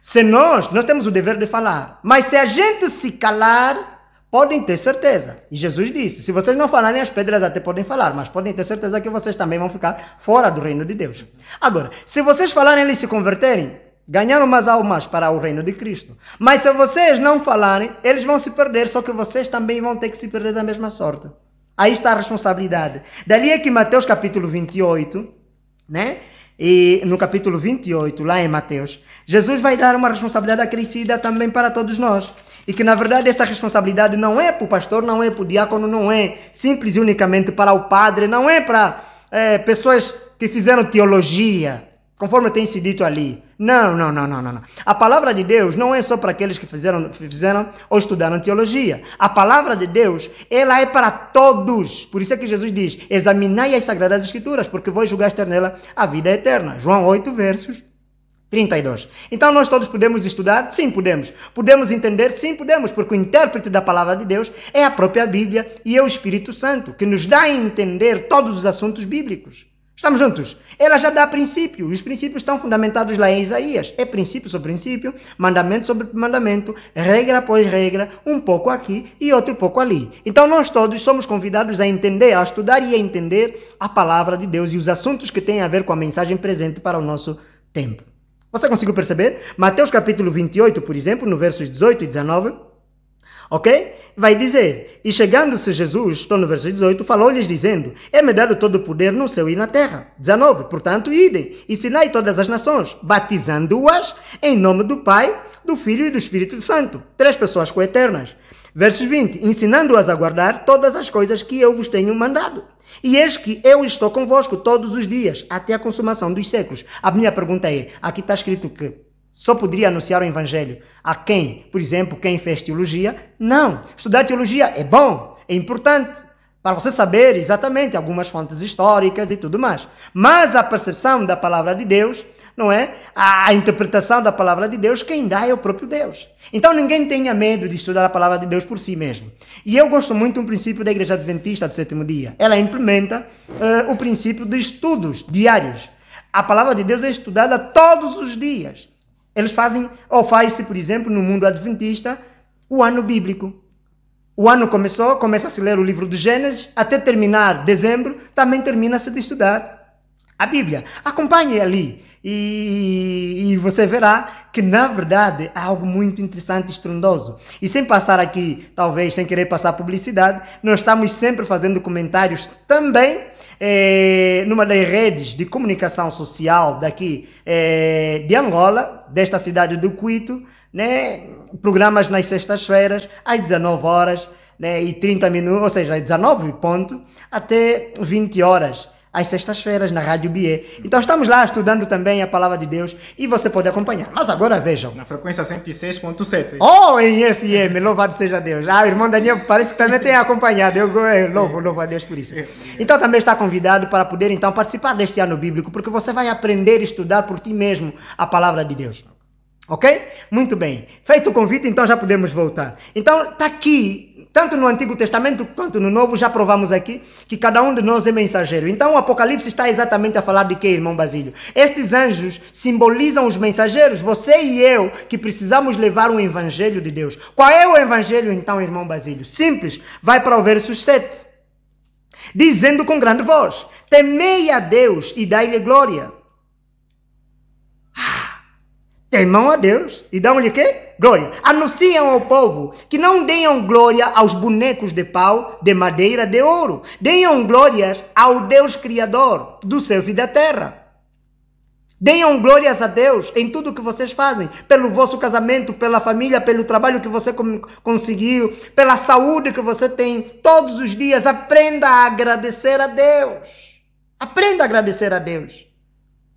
Se nós temos o dever de falar, mas se a gente se calar, podem ter certeza. E Jesus disse: se vocês não falarem, as pedras até podem falar, mas podem ter certeza que vocês também vão ficar fora do reino de Deus. Agora, se vocês falarem e eles se converterem, ganharam umas almas para o reino de Cristo. Mas se vocês não falarem, eles vão se perder, só que vocês também vão ter que se perder da mesma sorte. Aí está a responsabilidade. Dali é que Mateus capítulo 28, né? E no capítulo 28, lá em Mateus, Jesus vai dar uma responsabilidade acrescida também para todos nós. E que, na verdade, essa responsabilidade não é para o pastor, não é para o diácono, não é simples e unicamente para o padre, não é para pessoas que fizeram teologia, conforme tem se dito ali. Não. A palavra de Deus não é só para aqueles que fizeram ou estudaram teologia. A palavra de Deus, ela é para todos. Por isso é que Jesus diz: examinai as Sagradas Escrituras, porque vós julgaste nela a vida eterna. João 8, versos 32. Então nós todos podemos estudar? Sim, podemos. Podemos entender? Sim, podemos, porque o intérprete da palavra de Deus é a própria Bíblia e é o Espírito Santo, que nos dá a entender todos os assuntos bíblicos. Estamos juntos? Ela já dá princípio. Os princípios estão fundamentados lá em Isaías. É princípio sobre princípio, mandamento sobre mandamento, regra após regra, um pouco aqui e outro pouco ali. Então nós todos somos convidados a entender, a estudar e a entender a palavra de Deus e os assuntos que têm a ver com a mensagem presente para o nosso tempo. Você conseguiu perceber? Mateus capítulo 28, por exemplo, no versos 18 e 19. Ok? Vai dizer, e chegando-se Jesus, estou no verso 18, falou-lhes dizendo, é-me dado todo o poder no céu e na terra. 19, portanto, idem, ensinai todas as nações, batizando-as em nome do Pai, do Filho e do Espírito Santo. 3 pessoas coeternas. Versos 20, ensinando-as a guardar todas as coisas que eu vos tenho mandado. E eis que eu estou convosco todos os dias, até a consumação dos séculos. A minha pergunta é, aqui está escrito que só poderia anunciar o Evangelho a quem, por exemplo, quem fez teologia? Não. Estudar teologia é bom, é importante, para você saber exatamente algumas fontes históricas e tudo mais. Mas a percepção da palavra de Deus, não é? A interpretação da palavra de Deus, quem dá é o próprio Deus. Então ninguém tenha medo de estudar a palavra de Deus por si mesmo. E eu gosto muito de um princípio da Igreja Adventista do Sétimo Dia. Ela implementa o princípio de estudos diários. A palavra de Deus é estudada todos os dias. Eles fazem, ou faz-se, por exemplo, no mundo adventista, o ano bíblico. O ano começa a se ler o livro de Gênesis, até terminar dezembro, também termina-se de estudar a Bíblia. Acompanhe ali e você verá que, na verdade, é algo muito interessante e estrondoso. E sem passar aqui, talvez, sem querer passar publicidade, nós estamos sempre fazendo comentários também numa das redes de comunicação social daqui de Angola, desta cidade do Quito, né? Programas nas sextas-feiras, às 19 horas, né? E 30 minutos, ou seja, às 19 ponto, até 20 horas. Às sextas-feiras, na Rádio Bié. Então estamos lá estudando também a Palavra de Deus e você pode acompanhar. Mas agora vejam. Na frequência 106.7. Oh, em FM, louvado seja Deus. Ah, o irmão Daniel parece que também tem acompanhado. Eu louvo a Deus por isso. Então também está convidado para poder então participar deste ano bíblico, porque você vai aprender e estudar por ti mesmo a Palavra de Deus. Ok? Muito bem. Feito o convite, então já podemos voltar. Então está aqui. Tanto no Antigo Testamento quanto no Novo, já provamos aqui que cada um de nós é mensageiro. Então o Apocalipse está exatamente a falar de quê, irmão Basílio? Estes anjos simbolizam os mensageiros, você e eu, que precisamos levar um evangelho de Deus. Qual é o evangelho então, irmão Basílio? Simples, vai para o verso 7. Dizendo com grande voz, temei a Deus e dai-lhe glória. Temam a Deus e dão-lhe quê? Glória. Anunciam ao povo que não deem glória aos bonecos de pau, de madeira, de ouro. Deem glórias ao Deus Criador dos céus e da terra. Deem glórias a Deus em tudo que vocês fazem. Pelo vosso casamento, pela família, pelo trabalho que você conseguiu, pela saúde que você tem. Todos os dias aprenda a agradecer a Deus. Aprenda a agradecer a Deus.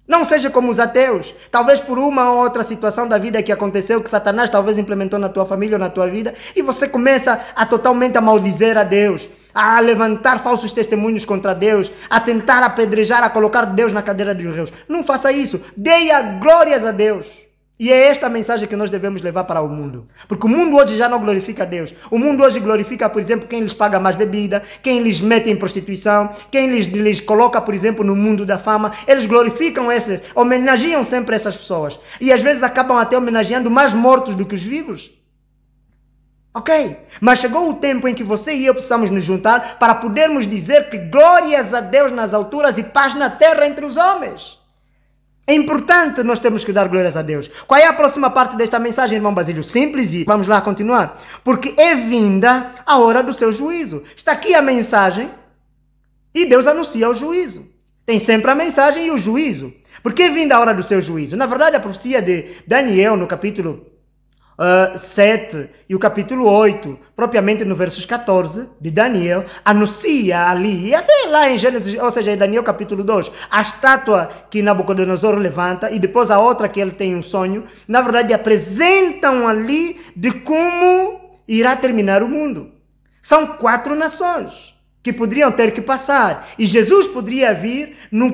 Não seja como os ateus, talvez por uma ou outra situação da vida que aconteceu, que Satanás talvez implementou na tua família ou na tua vida, e você começa a totalmente a maldizer a Deus, a levantar falsos testemunhos contra Deus, a tentar apedrejar, a colocar Deus na cadeira dos réus. Não faça isso, dê glórias a Deus. E é esta a mensagem que nós devemos levar para o mundo. Porque o mundo hoje já não glorifica Deus. O mundo hoje glorifica, por exemplo, quem lhes paga mais bebida, quem lhes mete em prostituição, quem lhes coloca, por exemplo, no mundo da fama. Eles glorificam homenageiam sempre essas pessoas. E às vezes acabam até homenageando mais mortos do que os vivos. Ok? Mas chegou o tempo em que você e eu precisamos nos juntar para podermos dizer que glórias a Deus nas alturas e paz na terra entre os homens. É importante nós temos que dar glórias a Deus. Qual é a próxima parte desta mensagem, irmão Basílio? Simples e vamos lá continuar. Porque é vinda a hora do seu juízo. Está aqui a mensagem e Deus anuncia o juízo. Tem sempre a mensagem e o juízo. Porque é vinda a hora do seu juízo. Na verdade, a profecia de Daniel, no capítulo 7 e o capítulo 8, propriamente no versos 14 de Daniel, anuncia ali, e até lá em Gênesis, ou seja, em Daniel capítulo 2, a estátua que Nabucodonosor levanta e depois a outra que ele tem um sonho, na verdade apresentam ali de como irá terminar o mundo. São 4 nações que poderiam ter que passar, e Jesus poderia vir no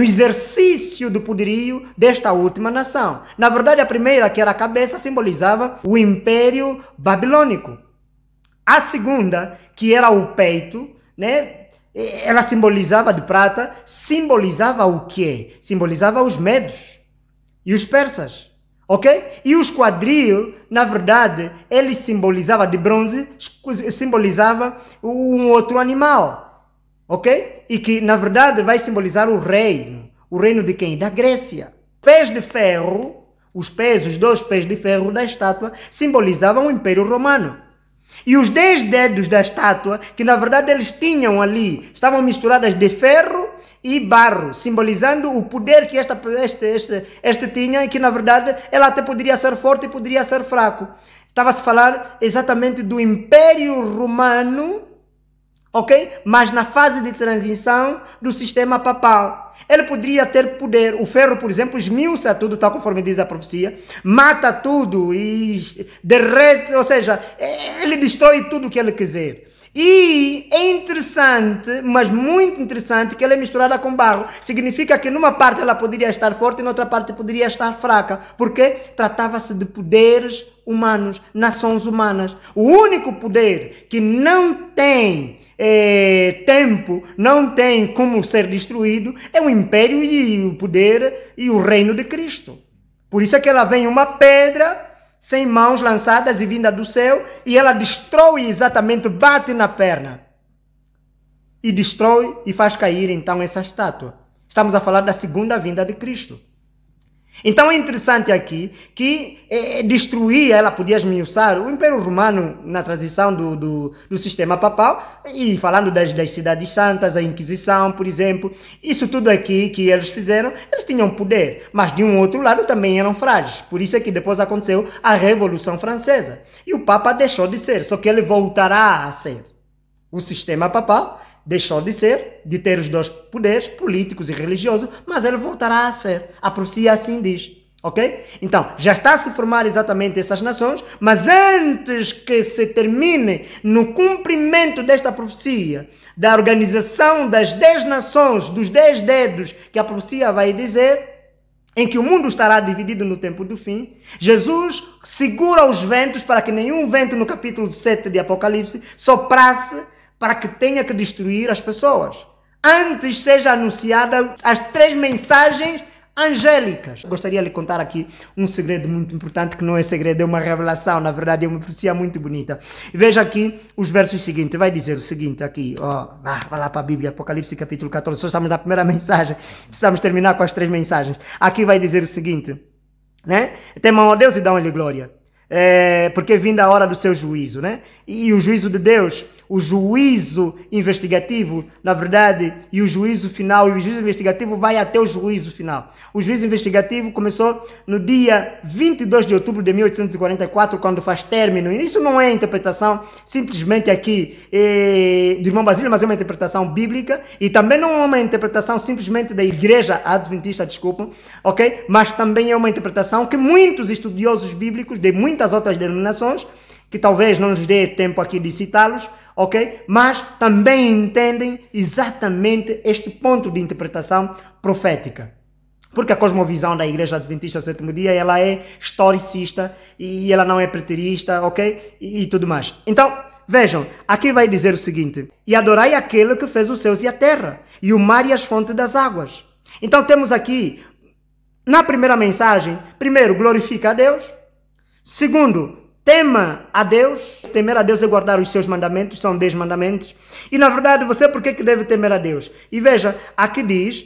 exercício do poderio desta última nação. Na verdade, a primeira, que era a cabeça, simbolizava o Império Babilônico. A segunda, que era o peito, né? Ela simbolizava de prata, simbolizava o quê? Simbolizava os medos e os persas. Ok? E os quadril, na verdade, ele simbolizava de bronze, simbolizava um outro animal. Ok? E que, na verdade, vai simbolizar o reino. O reino de quem? Da Grécia. Pés de ferro, Os pés, os 2 pés de ferro da estátua simbolizavam o Império Romano. E os 10 dedos da estátua, que na verdade eles tinham ali, estavam misturadas de ferro e barro, simbolizando o poder que este tinha e que na verdade ela até poderia ser forte e poderia ser fraco. Estava-se a falar exatamente do Império Romano, ok? Mas na fase de transição do sistema papal. Ele poderia ter poder. O ferro, por exemplo, esmiuça tudo, tal conforme diz a profecia, mata tudo e derrete, ou seja, ele destrói tudo o que ele quiser. E é interessante, mas muito interessante, que ela é misturada com barro. Significa que numa parte ela poderia estar forte e noutra parte poderia estar fraca. Porque tratava-se de poderes humanos, nações humanas. O único poder que não tem tempo, não tem como ser destruído, é o império e o poder e o reino de Cristo. Por isso é que ela vem uma pedra sem mãos lançadas e vinda do céu, e ela destrói exatamente, bate na perna e destrói e faz cair então essa estátua. Estamos a falar da segunda vinda de Cristo. Então é interessante aqui que destruía, ela podia esmiuçar o Império Romano na transição do sistema papal, e falando das cidades santas, a Inquisição, por exemplo, isso tudo aqui que eles fizeram, eles tinham poder, mas de um outro lado também eram frágeis. Por isso é que depois aconteceu a Revolução Francesa, e o Papa deixou de ser, só que ele voltará a ser. O sistema papal deixou de ser, de ter os 2 poderes, políticos e religiosos, mas ele voltará a ser. A profecia assim diz, ok? Então, já está a se formar exatamente essas nações, mas antes que se termine no cumprimento desta profecia, da organização das 10 nações, dos 10 dedos, que a profecia vai dizer, em que o mundo estará dividido no tempo do fim, Jesus segura os ventos para que nenhum vento, no capítulo 7 de Apocalipse, soprasse para que tenha que destruir as pessoas. Antes seja anunciada as 3 mensagens angélicas. Gostaria de lhe contar aqui um segredo muito importante, que não é segredo, é uma revelação, na verdade é uma profecia muito bonita. Veja aqui os versos seguintes, vai dizer o seguinte aqui, vai lá para a Bíblia, Apocalipse capítulo 14, só estamos na primeira mensagem, precisamos terminar com as 3 mensagens. Aqui vai dizer o seguinte, né? Temam a Deus e dão-lhe glória, porque é vinda a hora do seu juízo, né? E o juízo de Deus, o juízo investigativo, na verdade, e o juízo final, e o juízo investigativo vai até o juízo final. O juízo investigativo começou no dia 22 de outubro de 1844, quando faz término. E isso não é interpretação simplesmente aqui do irmão Basílio, mas é uma interpretação bíblica, e também não é uma interpretação simplesmente da Igreja Adventista, desculpa, ok? Mas também é uma interpretação que muitos estudiosos bíblicos de muitas outras denominações, que talvez não nos dê tempo aqui de citá-los, ok? Mas também entendem exatamente este ponto de interpretação profética. Porque a cosmovisão da Igreja Adventista do Sétimo Dia, ela é historicista e ela não é preterista, ok? E tudo mais. Então, vejam, aqui vai dizer o seguinte: e adorai aquele que fez os céus e a terra, e o mar e as fontes das águas. Então temos aqui, na primeira mensagem, primeiro, glorifica a Deus. Segundo, tema a Deus. Temer a Deus é guardar os seus mandamentos, são 10 mandamentos. E na verdade, você por que deve temer a Deus? E veja, aqui diz,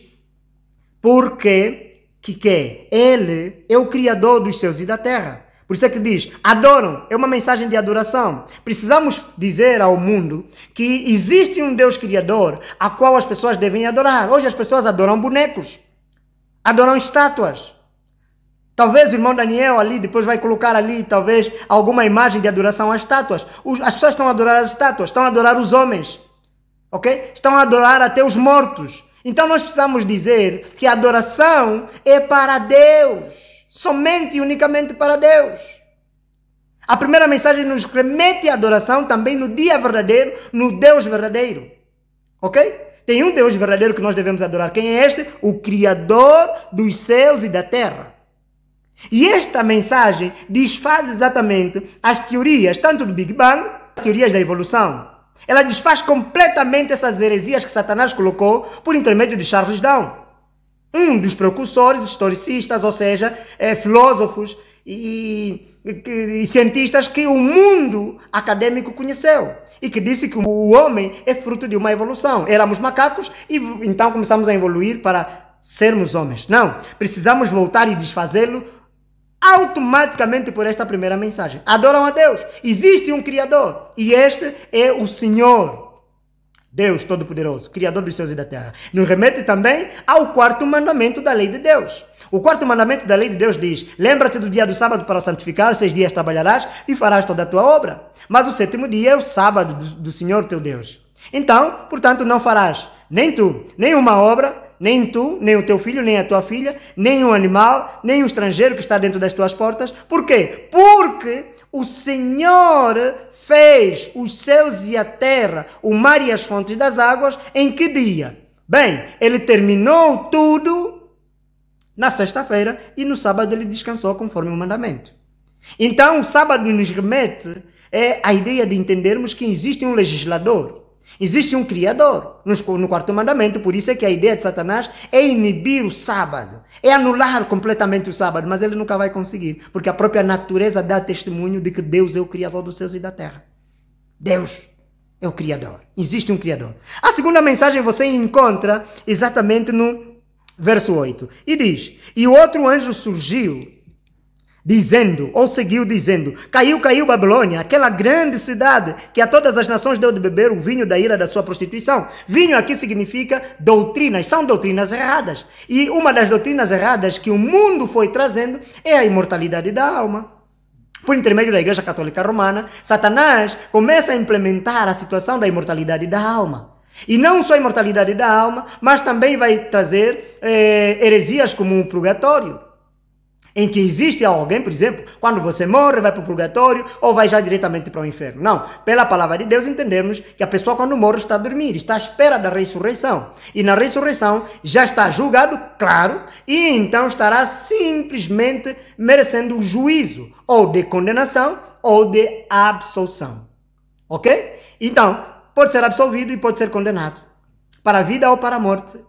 porque que Ele é o Criador dos céus e da terra. Por isso é que diz, adoram, é uma mensagem de adoração. Precisamos dizer ao mundo que existe um Deus Criador a qual as pessoas devem adorar. Hoje as pessoas adoram bonecos, adoram estátuas. Talvez o irmão Daniel ali, depois vai colocar ali, talvez, alguma imagem de adoração às estátuas. As pessoas estão a adorar as estátuas, estão a adorar os homens, ok? Estão a adorar até os mortos. Então nós precisamos dizer que a adoração é para Deus, somente e unicamente para Deus. A primeira mensagem nos remete à adoração também no dia verdadeiro, no Deus verdadeiro, ok? Tem um Deus verdadeiro que nós devemos adorar. Quem é este? O Criador dos céus e da terra. E esta mensagem desfaz exatamente as teorias, tanto do Big Bang, as teorias da evolução. Ela desfaz completamente essas heresias que Satanás colocou por intermédio de Charles Darwin, um dos precursores historicistas, ou seja, filósofos e cientistas que o mundo acadêmico conheceu. E que disse que o homem é fruto de uma evolução. Éramos macacos e então começamos a evoluir para sermos homens. Não, precisamos voltar e desfazê-lo automaticamente por esta primeira mensagem. Adoram a Deus. Existe um Criador. E este é o Senhor, Deus Todo-Poderoso, Criador dos céus e da terra. Nos remete também ao quarto mandamento da lei de Deus. O quarto mandamento da lei de Deus diz: lembra-te do dia do sábado para o santificar, 6 dias trabalharás e farás toda a tua obra. Mas o 7º dia é o sábado do Senhor teu Deus. Então, portanto, não farás nem tu, nem uma obra, nem tu, nem o teu filho, nem a tua filha, nem um animal, nem um estrangeiro que está dentro das tuas portas. Por quê? Porque o Senhor fez os céus e a terra, o mar e as fontes das águas, em que dia? Bem, ele terminou tudo na sexta-feira e no sábado ele descansou conforme o mandamento. Então, o sábado nos remete à ideia de entendermos que existe um legislador. Existe um Criador no quarto mandamento, por isso é que a ideia de Satanás é inibir o sábado, é anular completamente o sábado, mas ele nunca vai conseguir, porque a própria natureza dá testemunho de que Deus é o Criador dos céus e da terra. Deus é o Criador, existe um Criador. A segunda mensagem você encontra exatamente no verso 8, e diz: e o outro anjo surgiu, dizendo, ou seguiu dizendo: caiu Babilônia, aquela grande cidade que a todas as nações deu de beber o vinho da ira da sua prostituição. Vinho aqui significa doutrinas, são doutrinas erradas. E uma das doutrinas erradas que o mundo foi trazendo é a imortalidade da alma. Por intermédio da Igreja Católica Romana, Satanás começa a implementar a situação da imortalidade da alma. E não só a imortalidade da alma, mas também vai trazer heresias como o purgatório, em que existe alguém, por exemplo, quando você morre, vai para o purgatório ou vai já diretamente para o inferno. Não, pela palavra de Deus entendemos que a pessoa quando morre está a dormir, está à espera da ressurreição. E na ressurreição já está julgado, claro, e então estará simplesmente merecendo o juízo, ou de condenação ou de absolução. Ok? Então, pode ser absolvido e pode ser condenado. Para a vida ou para a morte,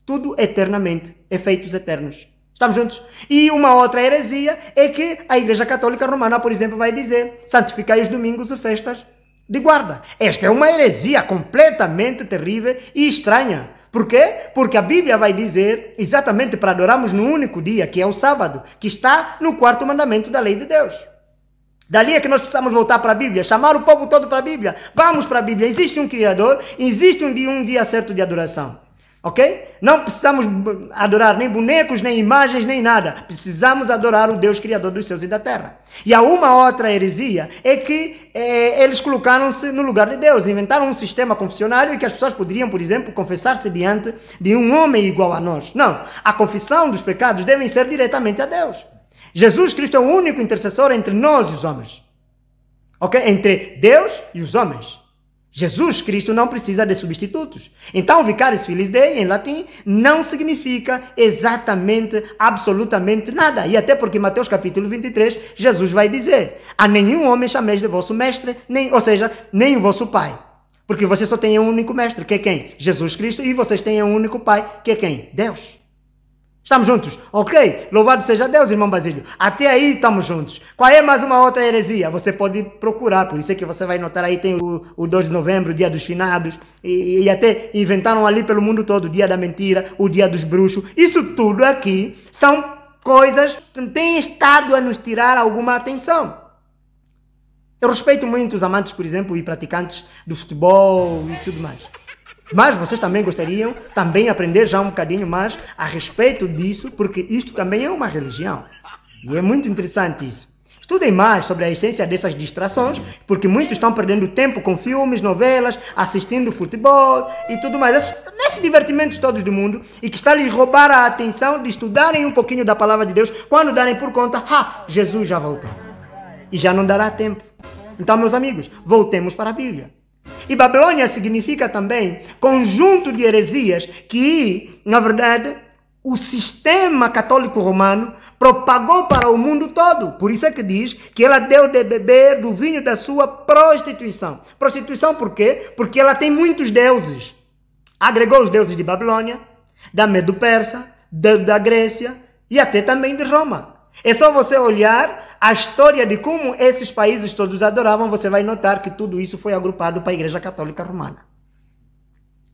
tudo eternamente, efeitos eternos. Estamos juntos? E uma outra heresia é que a Igreja Católica Romana, por exemplo, vai dizer: santificai os domingos e festas de guarda. Esta é uma heresia completamente terrível e estranha. Por quê? Porque a Bíblia vai dizer exatamente para adorarmos no único dia, que é o sábado, que está no quarto mandamento da lei de Deus. Dali é que nós precisamos voltar para a Bíblia, chamar o povo todo para a Bíblia. Vamos para a Bíblia. Existe um Criador, existe um dia certo de adoração. Ok? Não precisamos adorar nem bonecos, nem imagens, nem nada. Precisamos adorar o Deus Criador dos céus e da terra. E há uma outra heresia, é que eles colocaram-se no lugar de Deus, inventaram um sistema confessionário em que as pessoas poderiam, por exemplo, confessar-se diante de um homem igual a nós. Não, a confissão dos pecados deve ser diretamente a Deus. Jesus Cristo é o único intercessor entre nós e os homens. Ok? Entre Deus e os homens. Jesus Cristo não precisa de substitutos. Então, Vicarius Filii Dei, em latim, não significa exatamente, absolutamente nada. E até porque em Mateus capítulo 23, Jesus vai dizer: a nenhum homem chameis de vosso mestre, ou seja, nem o vosso pai. Porque vocês só têm um único mestre, que é quem? Jesus Cristo. E vocês têm um único pai, que é quem? Deus. Estamos juntos? Ok? Louvado seja Deus, irmão Basílio. Até aí estamos juntos. Qual é mais uma outra heresia? Você pode procurar, por isso é que você vai notar aí, tem o 2 de novembro, o dia dos finados, e até inventaram ali pelo mundo todo o dia da mentira, o dia dos bruxos. Isso tudo aqui são coisas que têm estado a nos tirar alguma atenção. Eu respeito muito os amantes, por exemplo, e praticantes do futebol e tudo mais. Mas vocês também gostariam também aprender já um bocadinho mais a respeito disso, porque isto também é uma religião. E é muito interessante isso. Estudem mais sobre a essência dessas distrações, porque muitos estão perdendo tempo com filmes, novelas, assistindo futebol e tudo mais. Nesses divertimentos todos do mundo, e que está a lhes roubar a atenção de estudarem um pouquinho da palavra de Deus, quando darem por conta: Jesus já voltou. E já não dará tempo. Então, meus amigos, voltemos para a Bíblia. E Babilônia significa também conjunto de heresias que, na verdade, o sistema católico romano propagou para o mundo todo. Por isso é que diz que ela deu de beber do vinho da sua prostituição. Prostituição por quê? Porque ela tem muitos deuses. Agregou os deuses de Babilônia, da Medo-Persa, da Grécia e até também de Roma. É só você olhar a história de como esses países todos adoravam, você vai notar que tudo isso foi agrupado para a Igreja Católica Romana.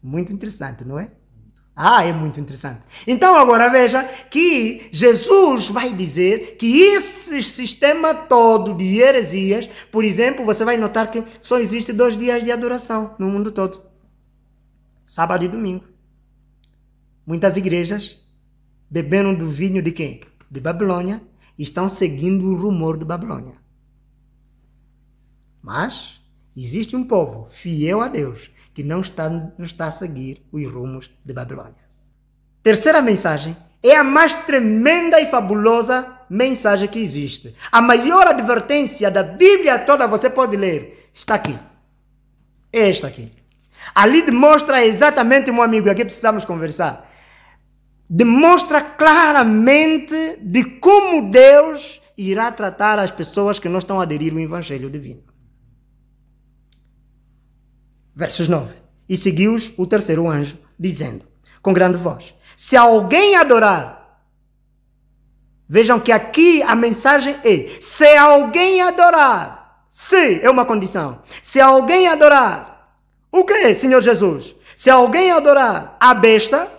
Muito interessante, não é? É muito interessante. Então agora veja que Jesus vai dizer que esse sistema todo de heresias, por exemplo, você vai notar que só existe 2 dias de adoração no mundo todo. Sábado e domingo. Muitas igrejas, bebendo do vinho de quem? De Babilônia, estão seguindo o rumor de Babilônia. Mas existe um povo fiel a Deus que não está a seguir os rumos de Babilônia. Terceira mensagem é a mais tremenda e fabulosa mensagem que existe. A maior advertência da Bíblia toda, você pode ler, está aqui. É esta aqui. Ali demonstra exatamente, meu amigo, e aqui precisamos conversar, demonstra claramente de como Deus irá tratar as pessoas que não estão a aderir ao Evangelho divino. Versos 9. E seguiu-os o terceiro anjo, dizendo, com grande voz, se alguém adorar, vejam que aqui a mensagem é, se alguém adorar, se é uma condição, se alguém adorar, o que, Senhor Jesus? Se alguém adorar a besta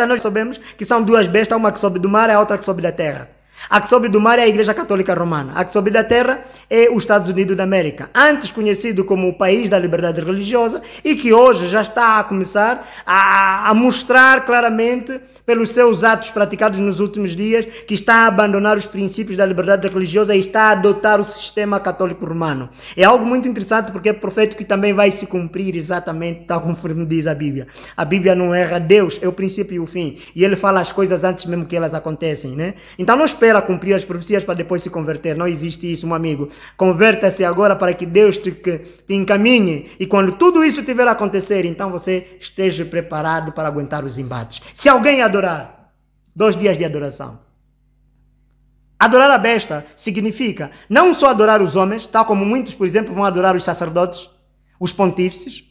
nós sabemos que são 2 bestas, uma que sobe do mar e a outra que sobe da terra. A que sobe do mar é a Igreja Católica Romana. A que sobe da terra é os Estados Unidos da América, antes conhecido como o país da liberdade religiosa e que hoje já está a começar a mostrar claramente pelos seus atos praticados nos últimos dias que está a abandonar os princípios da liberdade religiosa e está a adotar o sistema católico romano. É algo muito interessante porque é profético que também vai se cumprir exatamente tal conforme diz a Bíblia. A Bíblia não erra, Deus é o princípio e o fim. E Ele fala as coisas antes mesmo que elas acontecem, né? Então não espera cumprir as profecias para depois se converter. Não existe isso, meu amigo. Converta-se agora para que Deus te encaminhe e quando tudo isso tiver a acontecer, então você esteja preparado para aguentar os embates. Se alguém adorar, 2 dias de adoração. Adorar a besta significa não só adorar os homens, tal como muitos, por exemplo, vão adorar os sacerdotes, os pontífices,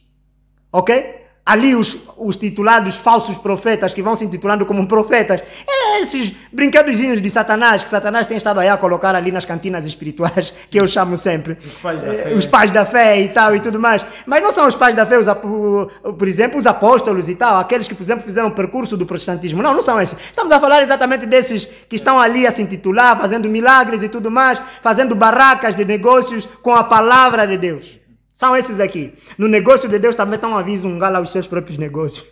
ok? Ali os titulados falsos profetas, que vão se intitulando como profetas, esses brinquedozinhos de Satanás, que Satanás tem estado aí a colocar ali nas cantinas espirituais, que eu chamo sempre os pais da fé e tal e tudo mais. Mas não são os pais da fé, por exemplo, os apóstolos e tal, aqueles que, por exemplo, fizeram o percurso do protestantismo. Não são esses. Estamos a falar exatamente desses que estão ali a se intitular, fazendo milagres e tudo mais, fazendo barracas de negócios com a palavra de Deus. São esses aqui. No negócio de Deus também estão a zungar lá os seus próprios negócios.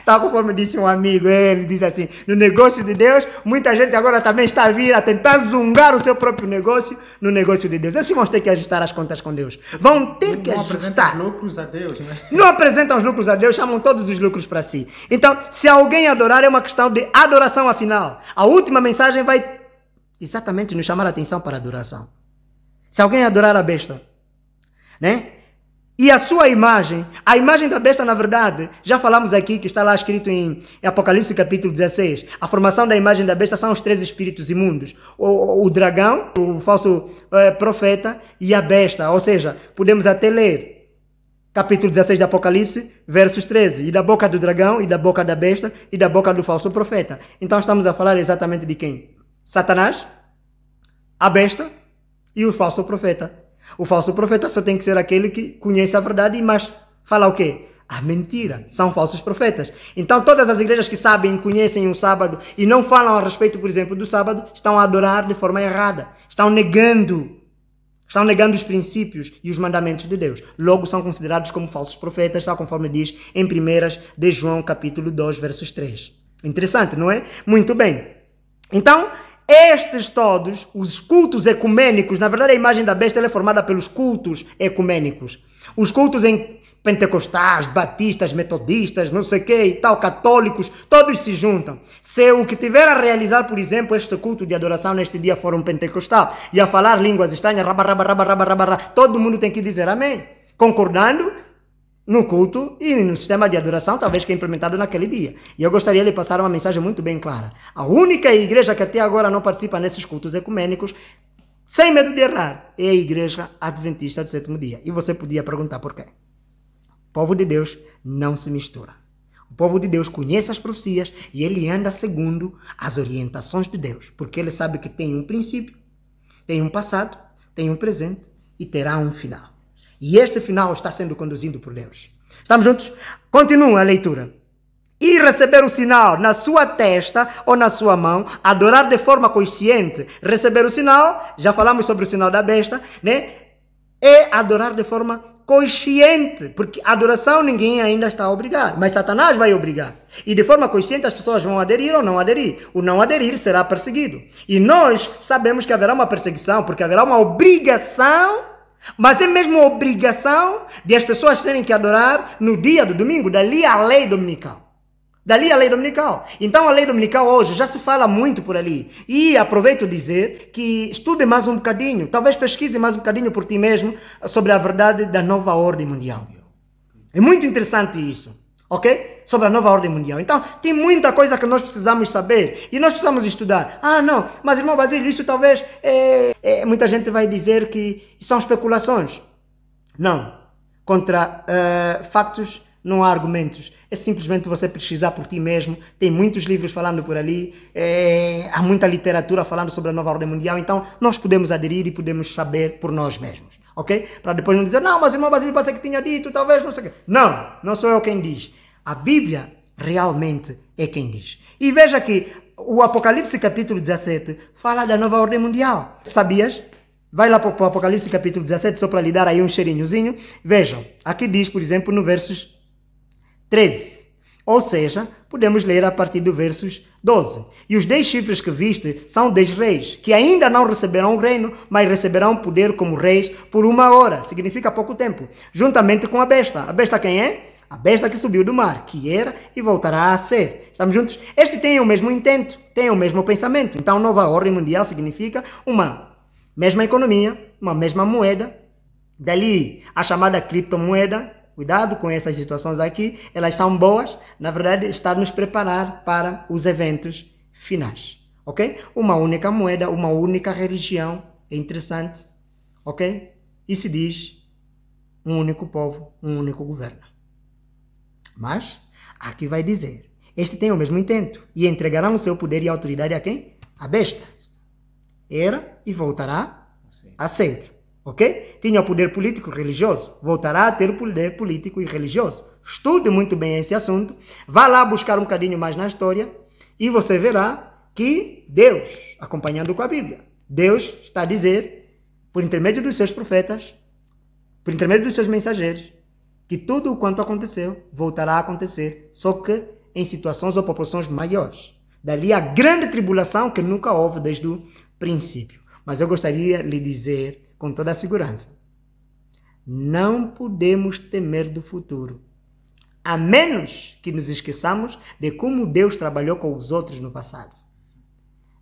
Tal conforme disse um amigo, ele diz assim, no negócio de Deus, muita gente agora também está a vir a tentar zungar o seu próprio negócio no negócio de Deus. Esses vão ter que ajustar as contas com Deus. Vão ter que ajustar. Não apresentam os lucros a Deus, né? Não apresentam os lucros a Deus, chamam todos os lucros para si. Então, se alguém adorar, é uma questão de adoração afinal. A última mensagem vai exatamente nos chamar a atenção para a adoração. Se alguém adorar a besta, né? E a sua imagem, a imagem da besta, na verdade, já falamos aqui que está lá escrito em Apocalipse capítulo 16. A formação da imagem da besta são os 3 espíritos imundos. O dragão, o falso profeta e a besta. Ou seja, podemos até ler capítulo 16 de Apocalipse, versos 13. E da boca do dragão, e da boca da besta, e da boca do falso profeta. Então estamos a falar exatamente de quem? Satanás, a besta e o falso profeta. O falso profeta só tem que ser aquele que conhece a verdade, mas fala o quê? A mentira. São falsos profetas. Então todas as igrejas que sabem e conhecem o sábado e não falam a respeito, por exemplo, do sábado, estão a adorar de forma errada. Estão negando os princípios e os mandamentos de Deus. Logo são considerados como falsos profetas, tal conforme diz em 1 de João capítulo 2, versos 3. Interessante, não é? Muito bem. Então, estes todos, os cultos ecumênicos, na verdade a imagem da besta ela é formada pelos cultos ecumênicos. Os cultos em pentecostais, batistas, metodistas, não sei o que e tal, católicos, todos se juntam. Se o que tiver a realizar, por exemplo, este culto de adoração neste dia for um pentecostal e a falar línguas estranhas, todo mundo tem que dizer amém, concordando no culto e no sistema de adoração, talvez que é implementado naquele dia. E eu gostaria de passar uma mensagem muito bem clara. A única igreja que até agora não participa nesses cultos ecumênicos, sem medo de errar, é a Igreja Adventista do Sétimo Dia. E você podia perguntar por quê? O povo de Deus não se mistura. O povo de Deus conhece as profecias e ele anda segundo as orientações de Deus, porque ele sabe que tem um princípio, tem um passado, tem um presente e terá um final. E este final está sendo conduzido por Deus. Estamos juntos? Continua a leitura. e receber o sinal na sua testa ou na sua mão, adorar de forma consciente, receber o sinal, já falamos sobre o sinal da besta, né? É adorar de forma consciente, porque a adoração ninguém ainda está a obrigar, mas Satanás vai obrigar. E de forma consciente as pessoas vão aderir ou não aderir. O não aderir será perseguido. E nós sabemos que haverá uma perseguição, porque haverá uma obrigação, mas é mesmo a obrigação de as pessoas terem que adorar no dia do domingo, dali a lei dominical. Dali a lei dominical. Então a lei dominical hoje já se fala muito por ali. E aproveito dizer que estude mais um bocadinho, talvez pesquise mais um bocadinho por ti mesmo sobre a verdade da nova ordem mundial. É muito interessante isso, ok? Sobre a nova ordem mundial. Então tem muita coisa que nós precisamos saber e nós precisamos estudar. Ah, não, mas irmão Basílio, isso talvez muita gente vai dizer que são especulações. Não. Contra factos não há argumentos. É simplesmente você pesquisar por ti mesmo. Tem muitos livros falando por ali. Há muita literatura falando sobre a nova ordem mundial. Então, nós podemos aderir e podemos saber por nós mesmos. Ok? Para depois não dizer, não, mas o irmão Basílio parece que tinha dito, talvez, não sei o quê. Não, não sou eu quem diz. A Bíblia realmente é quem diz. E veja que o Apocalipse capítulo 17 fala da nova ordem mundial. Sabias? Vai lá para o Apocalipse capítulo 17, só para lhe dar aí um cheirinhozinho. Vejam, aqui diz, por exemplo, no versos 13, ou seja, podemos ler a partir do versos 12. E os 10 chifres que viste são 10 reis, que ainda não receberão o reino, mas receberão poder como reis por 1 hora, significa pouco tempo, juntamente com a besta. A besta quem é? A besta que subiu do mar, que era e voltará a ser. Estamos juntos? Este tem o mesmo intento, tem o mesmo pensamento. Então, nova ordem mundial significa uma mesma economia, uma mesma moeda, dali a chamada criptomoeda. Cuidado com essas situações aqui, elas são boas, na verdade está a nos preparar para os eventos finais, ok? Uma única moeda, uma única religião, é interessante, ok? E se diz um único povo, um único governo. Mas, aqui vai dizer, este tem o mesmo intento, e entregarão o seu poder e autoridade a quem? A besta. Era e voltará a ser. Ok? Tinha o poder político e religioso. Voltará a ter o poder político e religioso. Estude muito bem esse assunto. Vá lá buscar um bocadinho mais na história e você verá que Deus, acompanhando com a Bíblia, Deus está a dizer, por intermédio dos seus profetas, por intermédio dos seus mensageiros, que tudo o quanto aconteceu voltará a acontecer, só que em situações ou proporções maiores. Dali a grande tribulação que nunca houve desde o princípio. Mas eu gostaria de lhe dizer com toda a segurança, não podemos temer do futuro, a menos que nos esqueçamos de como Deus trabalhou com os outros no passado.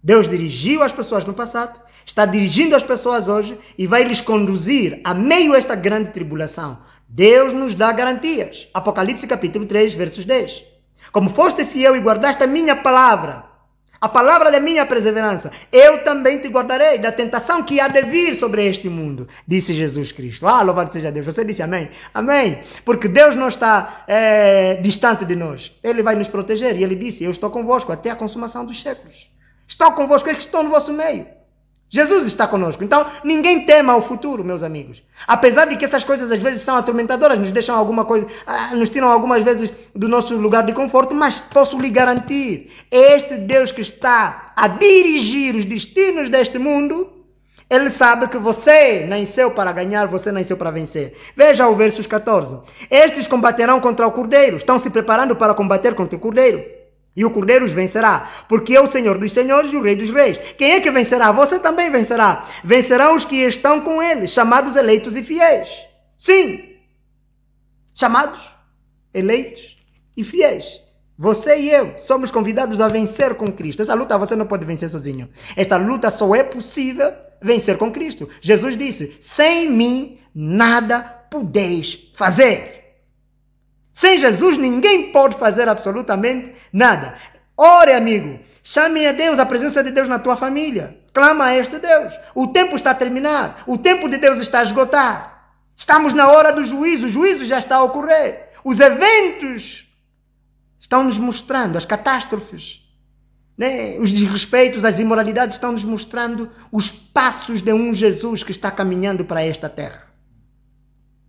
Deus dirigiu as pessoas no passado, está dirigindo as pessoas hoje e vai lhes conduzir a meio a esta grande tribulação. Deus nos dá garantias. Apocalipse capítulo 3, versos 10. Como foste fiel e guardaste a minha palavra, a palavra da minha perseverança, eu também te guardarei da tentação que há de vir sobre este mundo, disse Jesus Cristo. Ah, louvado seja Deus. Você disse amém? Amém. Porque Deus não está distante de nós. Ele vai nos proteger. E ele disse, eu estou convosco até a consumação dos séculos. Estou convosco, eu estou no vosso meio. Jesus está conosco. Então, ninguém tema o futuro, meus amigos. Apesar de que essas coisas às vezes são atormentadoras, nos deixam alguma coisa, nos tiram algumas vezes do nosso lugar de conforto, mas posso lhe garantir, este Deus que está a dirigir os destinos deste mundo, ele sabe que você nasceu para ganhar, você nasceu para vencer. Veja o versos 14. Estes combaterão contra o Cordeiro, estão se preparando para combater contra o Cordeiro. E o Cordeiro os vencerá, porque é o Senhor dos Senhores e o Rei dos Reis. Quem é que vencerá? Você também vencerá. Vencerão os que estão com ele, chamados eleitos e fiéis. Sim, chamados, eleitos e fiéis. Você e eu somos convidados a vencer com Cristo. Essa luta você não pode vencer sozinho. Esta luta só é possível vencer com Cristo. Jesus disse, sem mim nada podeis fazer. Sem Jesus, ninguém pode fazer absolutamente nada. Ore, amigo. Chame a Deus, a presença de Deus na tua família. Clama a este Deus. O tempo está a terminar. O tempo de Deus está a esgotar. Estamos na hora do juízo. O juízo já está a ocorrer. Os eventos estão nos mostrando, as catástrofes, né? Os desrespeitos, as imoralidades estão nos mostrando os passos de um Jesus que está caminhando para esta terra.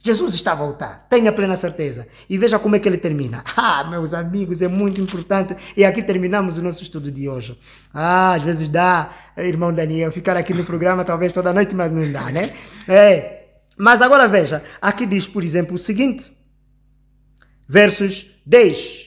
Jesus está a voltar, tenha plena certeza. E veja como é que ele termina. Meus amigos, é muito importante. E aqui terminamos o nosso estudo de hoje. Às vezes dá, irmão Daniel, ficar aqui no programa talvez toda noite, mas não dá, né? Mas agora veja, aqui diz, por exemplo, o seguinte. Versos 10.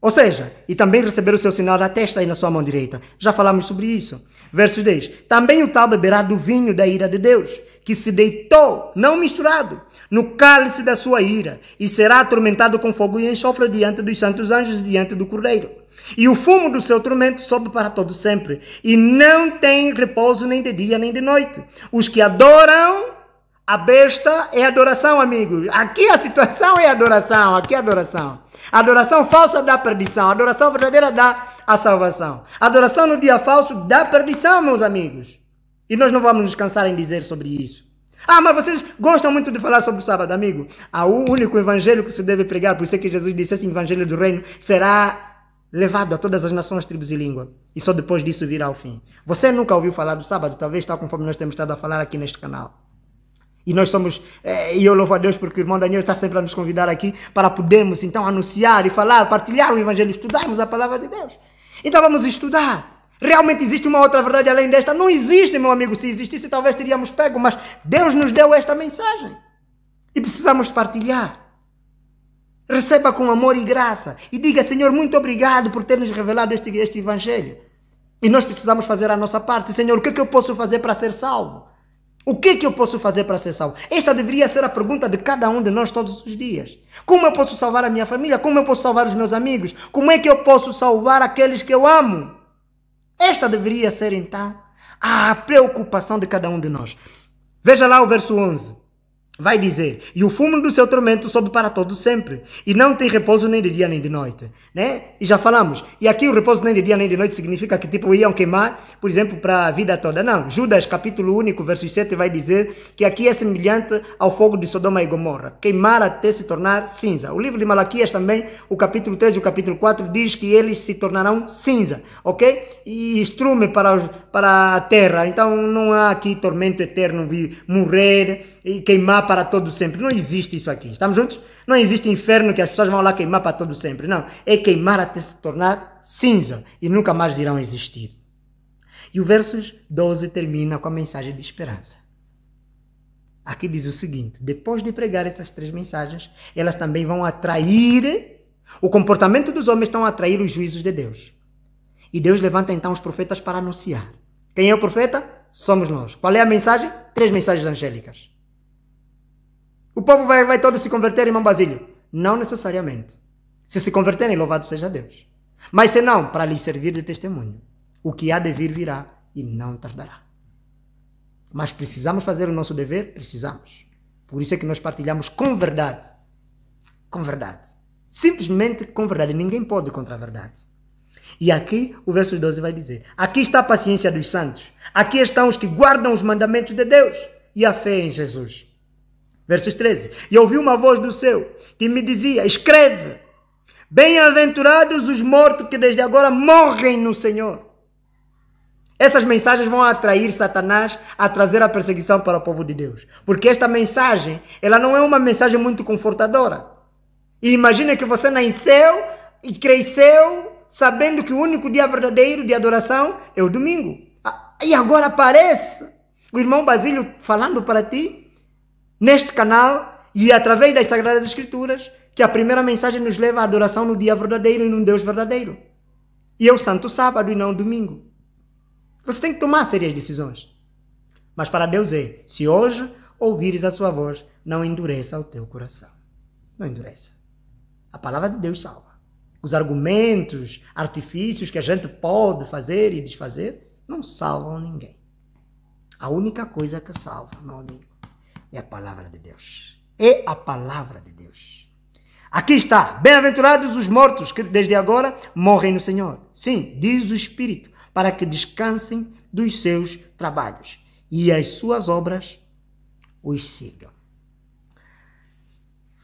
Ou seja, e também receber o seu sinal da testa aí na sua mão direita. Já falamos sobre isso. Versos 10. Também o tal beberá do vinho da ira de Deus, que se deitou, não misturado, no cálice da sua ira, e será atormentado com fogo e enxofre diante dos santos anjos e diante do Cordeiro. E o fumo do seu tormento sobe para todo sempre, e não tem repouso nem de dia nem de noite. Os que adoram a besta é adoração, amigos. Aqui a situação é adoração, aqui é adoração. A adoração falsa dá perdição, a adoração verdadeira dá a salvação. A adoração no dia falso dá perdição, meus amigos. E nós não vamos nos cansar em dizer sobre isso. Mas vocês gostam muito de falar sobre o sábado, amigo. O único evangelho que se deve pregar, por isso é que Jesus disse, esse evangelho do reino será levado a todas as nações, tribos e línguas. E só depois disso virá ao fim. Você nunca ouviu falar do sábado, talvez tal conforme nós temos estado a falar aqui neste canal. E nós somos, e eu louvo a Deus porque o irmão Daniel está sempre a nos convidar aqui para podermos então anunciar e falar, partilhar o evangelho, estudarmos a palavra de Deus. Então vamos estudar. Realmente existe uma outra verdade além desta? Não existe, meu amigo. Se existisse, talvez teríamos pego, mas Deus nos deu esta mensagem. E precisamos partilhar. Receba com amor e graça. E diga, Senhor, muito obrigado por ter nos revelado este evangelho. E nós precisamos fazer a nossa parte. Senhor, o que é que eu posso fazer para ser salvo? O que é que eu posso fazer para ser salvo? Esta deveria ser a pergunta de cada um de nós todos os dias. Como eu posso salvar a minha família? Como eu posso salvar os meus amigos? Como é que eu posso salvar aqueles que eu amo? Esta deveria ser, então, a preocupação de cada um de nós. Veja lá o verso 11. Vai dizer, e o fumo do seu tormento sobe para todo sempre, e não tem repouso nem de dia nem de noite, né? E já falamos, e aqui o repouso nem de dia nem de noite significa que tipo iam queimar, por exemplo, para a vida toda. Não, Judas capítulo 1, verso 7 vai dizer que aqui é semelhante ao fogo de Sodoma e Gomorra, queimar até se tornar cinza. O livro de Malaquias também, o capítulo 3 e o capítulo 4 diz que eles se tornarão cinza, ok? E estrume para a terra, então não há aqui tormento eterno, morrer e queimar para todo sempre. Não existe isso aqui. Estamos juntos? Não existe inferno que as pessoas vão lá queimar para todo sempre. Não. É queimar até se tornar cinza e nunca mais irão existir. E o verso 12 termina com a mensagem de esperança. Aqui diz o seguinte, depois de pregar essas 3 mensagens, elas também vão atrair, o comportamento dos homens estão a atrair os juízos de Deus. E Deus levanta então os profetas para anunciar. Quem é o profeta? Somos nós. Qual é a mensagem? 3 mensagens angélicas. O povo vai todo se converter, irmão Basílio? Não necessariamente. Se converterem, louvado seja Deus. Mas se não, para lhes servir de testemunho. O que há de vir, virá e não tardará. Mas precisamos fazer o nosso dever? Precisamos. Por isso é que nós partilhamos com verdade. Com verdade. Simplesmente com verdade. Ninguém pode contra a verdade. E aqui o verso 12 vai dizer, aqui está a paciência dos santos. Aqui estão os que guardam os mandamentos de Deus e a fé em Jesus. Versos 13. E ouvi uma voz do céu que me dizia, escreve, bem-aventurados os mortos que desde agora morrem no Senhor. Essas mensagens vão atrair Satanás a trazer a perseguição para o povo de Deus. Porque esta mensagem, ela não é uma mensagem muito confortadora. E imagine que você nasceu e cresceu sabendo que o único dia verdadeiro de adoração é o domingo. E agora aparece o irmão Basílio falando para ti, neste canal e através das Sagradas Escrituras, que a primeira mensagem nos leva à adoração no dia verdadeiro e num Deus verdadeiro. E é o Santo Sábado e não o domingo. Você tem que tomar sérias decisões. Mas para Deus é, se hoje ouvires a sua voz, não endureça o teu coração. Não endureça. A palavra de Deus salva. Os argumentos, artifícios que a gente pode fazer e desfazer, não salvam ninguém. A única coisa que salva, meu amigo, é a palavra de Deus. É a palavra de Deus. Aqui está. Bem-aventurados os mortos que desde agora morrem no Senhor. Sim, diz o Espírito, para que descansem dos seus trabalhos e as suas obras os sigam.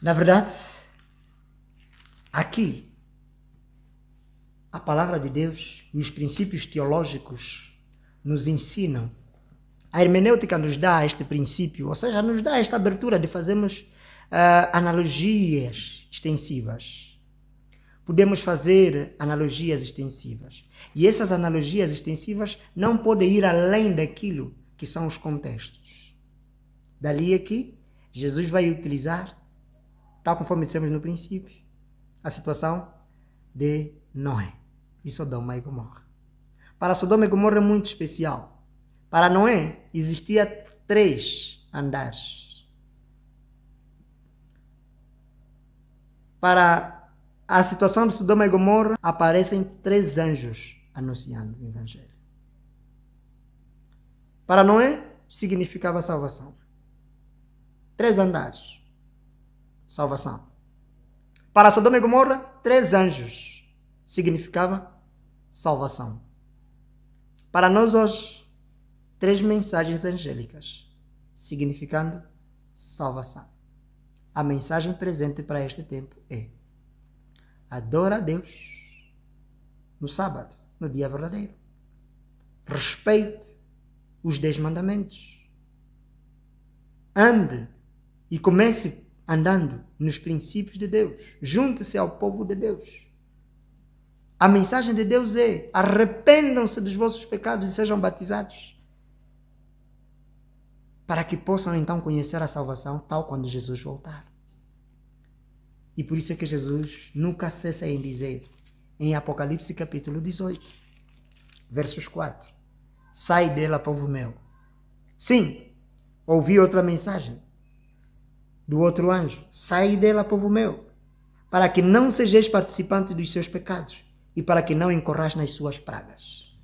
Na verdade, aqui, a palavra de Deus e os princípios teológicos nos ensinam. A hermenêutica nos dá este princípio, ou seja, nos dá esta abertura de fazermos analogias extensivas. Podemos fazer analogias extensivas. E essas analogias extensivas não podem ir além daquilo que são os contextos. Dali é que Jesus vai utilizar, tal conforme dissemos no princípio, a situação de Noé e Sodoma e Gomorra. Para Sodoma e Gomorra é muito especial. Para Noé existia 3 andares. Para a situação de Sodoma e Gomorra aparecem 3 anjos anunciando o Evangelho. Para Noé significava salvação. 3 andares. Salvação. Para Sodoma e Gomorra, 3 anjos. Significava salvação. Para nós hoje, 3 mensagens angélicas. Significando salvação. A mensagem presente para este tempo é: adora a Deus no sábado, no dia verdadeiro. Respeite os 10 mandamentos. Ande e comece andando nos princípios de Deus. Junte-se ao povo de Deus. A mensagem de Deus é: arrependam-se dos vossos pecados e sejam batizados, para que possam então conhecer a salvação tal quando Jesus voltar. E por isso é que Jesus nunca cessa em dizer, em Apocalipse capítulo 18, versos 4, sai dela, povo meu. Sim, ouvi outra mensagem do outro anjo, sai dela, povo meu, para que não sejais participantes dos seus pecados e para que não incorrais nas suas pragas.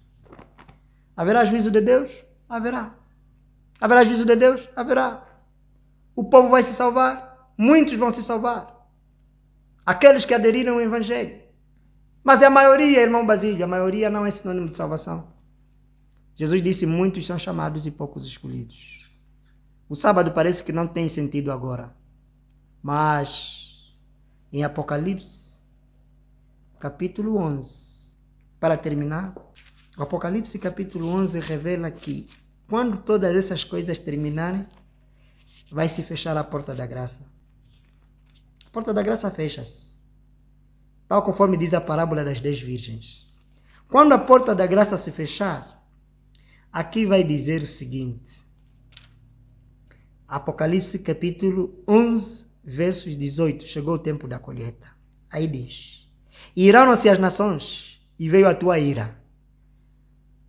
Haverá juízo de Deus? Haverá. Haverá juízo de Deus? Haverá. O povo vai se salvar? Muitos vão se salvar. Aqueles que aderiram ao Evangelho. Mas é a maioria, irmão Basílio, a maioria não é sinônimo de salvação. Jesus disse: muitos são chamados e poucos escolhidos. O sábado parece que não tem sentido agora. Mas em Apocalipse, capítulo 11, para terminar, o Apocalipse capítulo 11 revela que quando todas essas coisas terminarem, vai se fechar a porta da graça. A porta da graça fecha-se, tal conforme diz a parábola das 10 virgens. Quando a porta da graça se fechar, aqui vai dizer o seguinte, Apocalipse capítulo 11, versos 18, chegou o tempo da colheita. Aí diz: iraram-se as nações e veio a tua ira.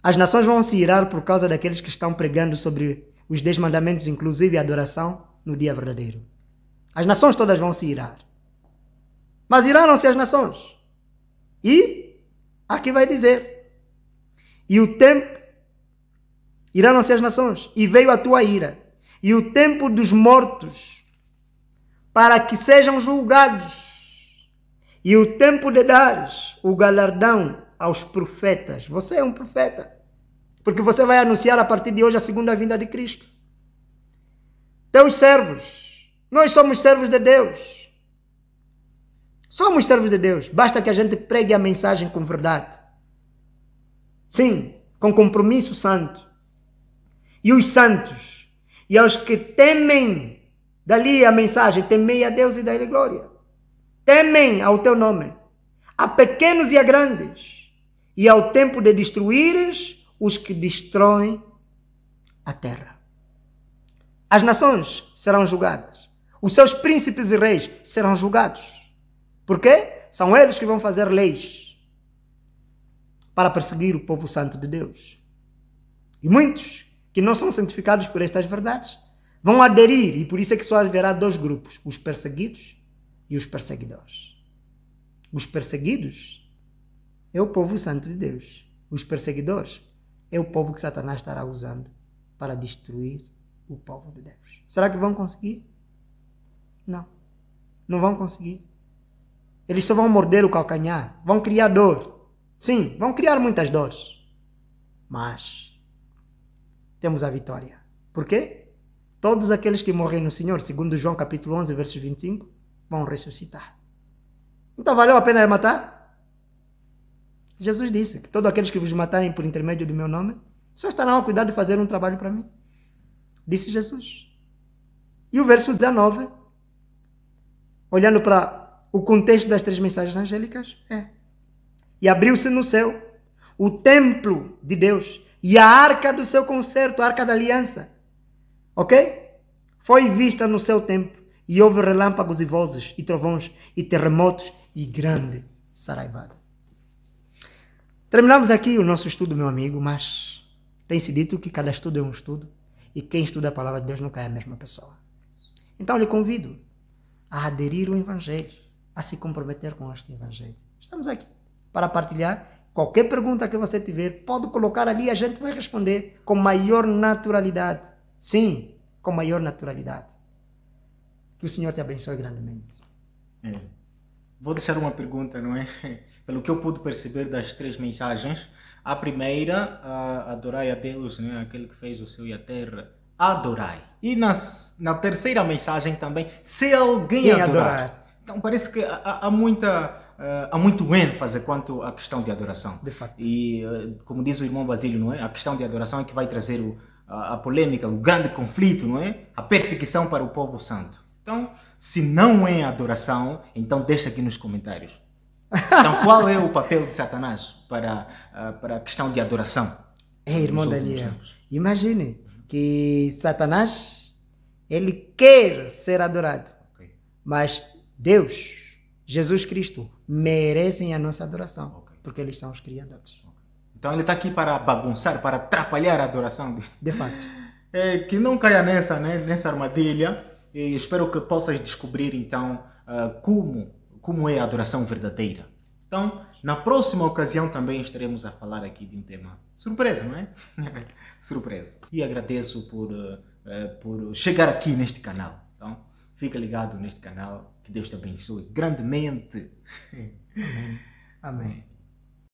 As nações vão se irar por causa daqueles que estão pregando sobre os 10 mandamentos, inclusive a adoração no dia verdadeiro. As nações todas vão se irar. Mas iraram-se as nações. E aqui vai dizer: e o tempo, iraram-se as nações e veio a tua ira. E o tempo dos mortos, para que sejam julgados, e o tempo de dares o galardão aos profetas. Você é um profeta, porque você vai anunciar a partir de hoje a segunda vinda de Cristo. Teus servos, nós somos servos de Deus. Somos servos de Deus, basta que a gente pregue a mensagem com verdade. Sim, com compromisso santo. E os santos, e aos que temem, dali a mensagem, temei a Deus e dai-lhe glória. Temem ao teu nome, a pequenos e a grandes, e ao tempo de destruíres os que destroem a terra. As nações serão julgadas, os seus príncipes e reis serão julgados. Por quê? São eles que vão fazer leis para perseguir o povo santo de Deus. E muitos que não são santificados por estas verdades vão aderir, e por isso é que só haverá 2 grupos, os perseguidos e os perseguidores. Os perseguidos é o povo santo de Deus. Os perseguidores é o povo que Satanás estará usando para destruir o povo de Deus. Será que vão conseguir? Não. Não vão conseguir. Eles só vão morder o calcanhar, vão criar dor. Sim, vão criar muitas dores. Mas temos a vitória. Por quê? Todos aqueles que morrem no Senhor, segundo João capítulo 11, versos 25, vão ressuscitar. Então valeu a pena matar? Jesus disse que todos aqueles que vos matarem por intermédio do meu nome, só estarão a cuidar de fazer um trabalho para mim. Disse Jesus. E o verso 19 olhando para o contexto das 3 mensagens angélicas, é. E abriu-se no céu o templo de Deus e a arca do seu concerto, a arca da aliança. Ok? Foi vista no seu tempo e houve relâmpagos e vozes e trovões e terremotos e grande saraivada. Terminamos aqui o nosso estudo, meu amigo, mas tem-se dito que cada estudo é um estudo e quem estuda a palavra de Deus nunca é a mesma pessoa. Então, lhe convido a aderir ao Evangelho, a se comprometer com este Evangelho. Estamos aqui para partilhar. Qualquer pergunta que você tiver, pode colocar ali, a gente vai responder com maior naturalidade. Sim, com maior naturalidade. Que o Senhor te abençoe grandemente. Vou deixar uma pergunta, não é? Pelo que eu pude perceber das 3 mensagens, a primeira, adorai a Deus, né? Aquele que fez o céu e a terra, adorai. E na terceira mensagem também, se alguém adorar. Então parece que há muito ênfase quanto à questão de adoração. De fato. E como diz o irmão Basílio, não é? A questão de adoração é que vai trazer a polêmica, o grande conflito, não é? A perseguição para o povo santo. Então, se não é adoração, então deixa aqui nos comentários. Então, qual é o papel de Satanás para a questão de adoração? Irmão Daniel, imagine que Satanás, ele quer ser adorado. Okay. Mas Deus, Jesus Cristo, merecem a nossa adoração. Okay. Porque eles são os criadores. Okay. Então ele está aqui para bagunçar, para atrapalhar a adoração. De fato. Que não caia nessa armadilha. E espero que possas descobrir então como é a adoração verdadeira. Então, na próxima ocasião também estaremos a falar aqui de um tema surpresa, não é? Surpresa. E agradeço por chegar aqui neste canal. Então, fica ligado neste canal. Que Deus te abençoe grandemente. Amém. Amém.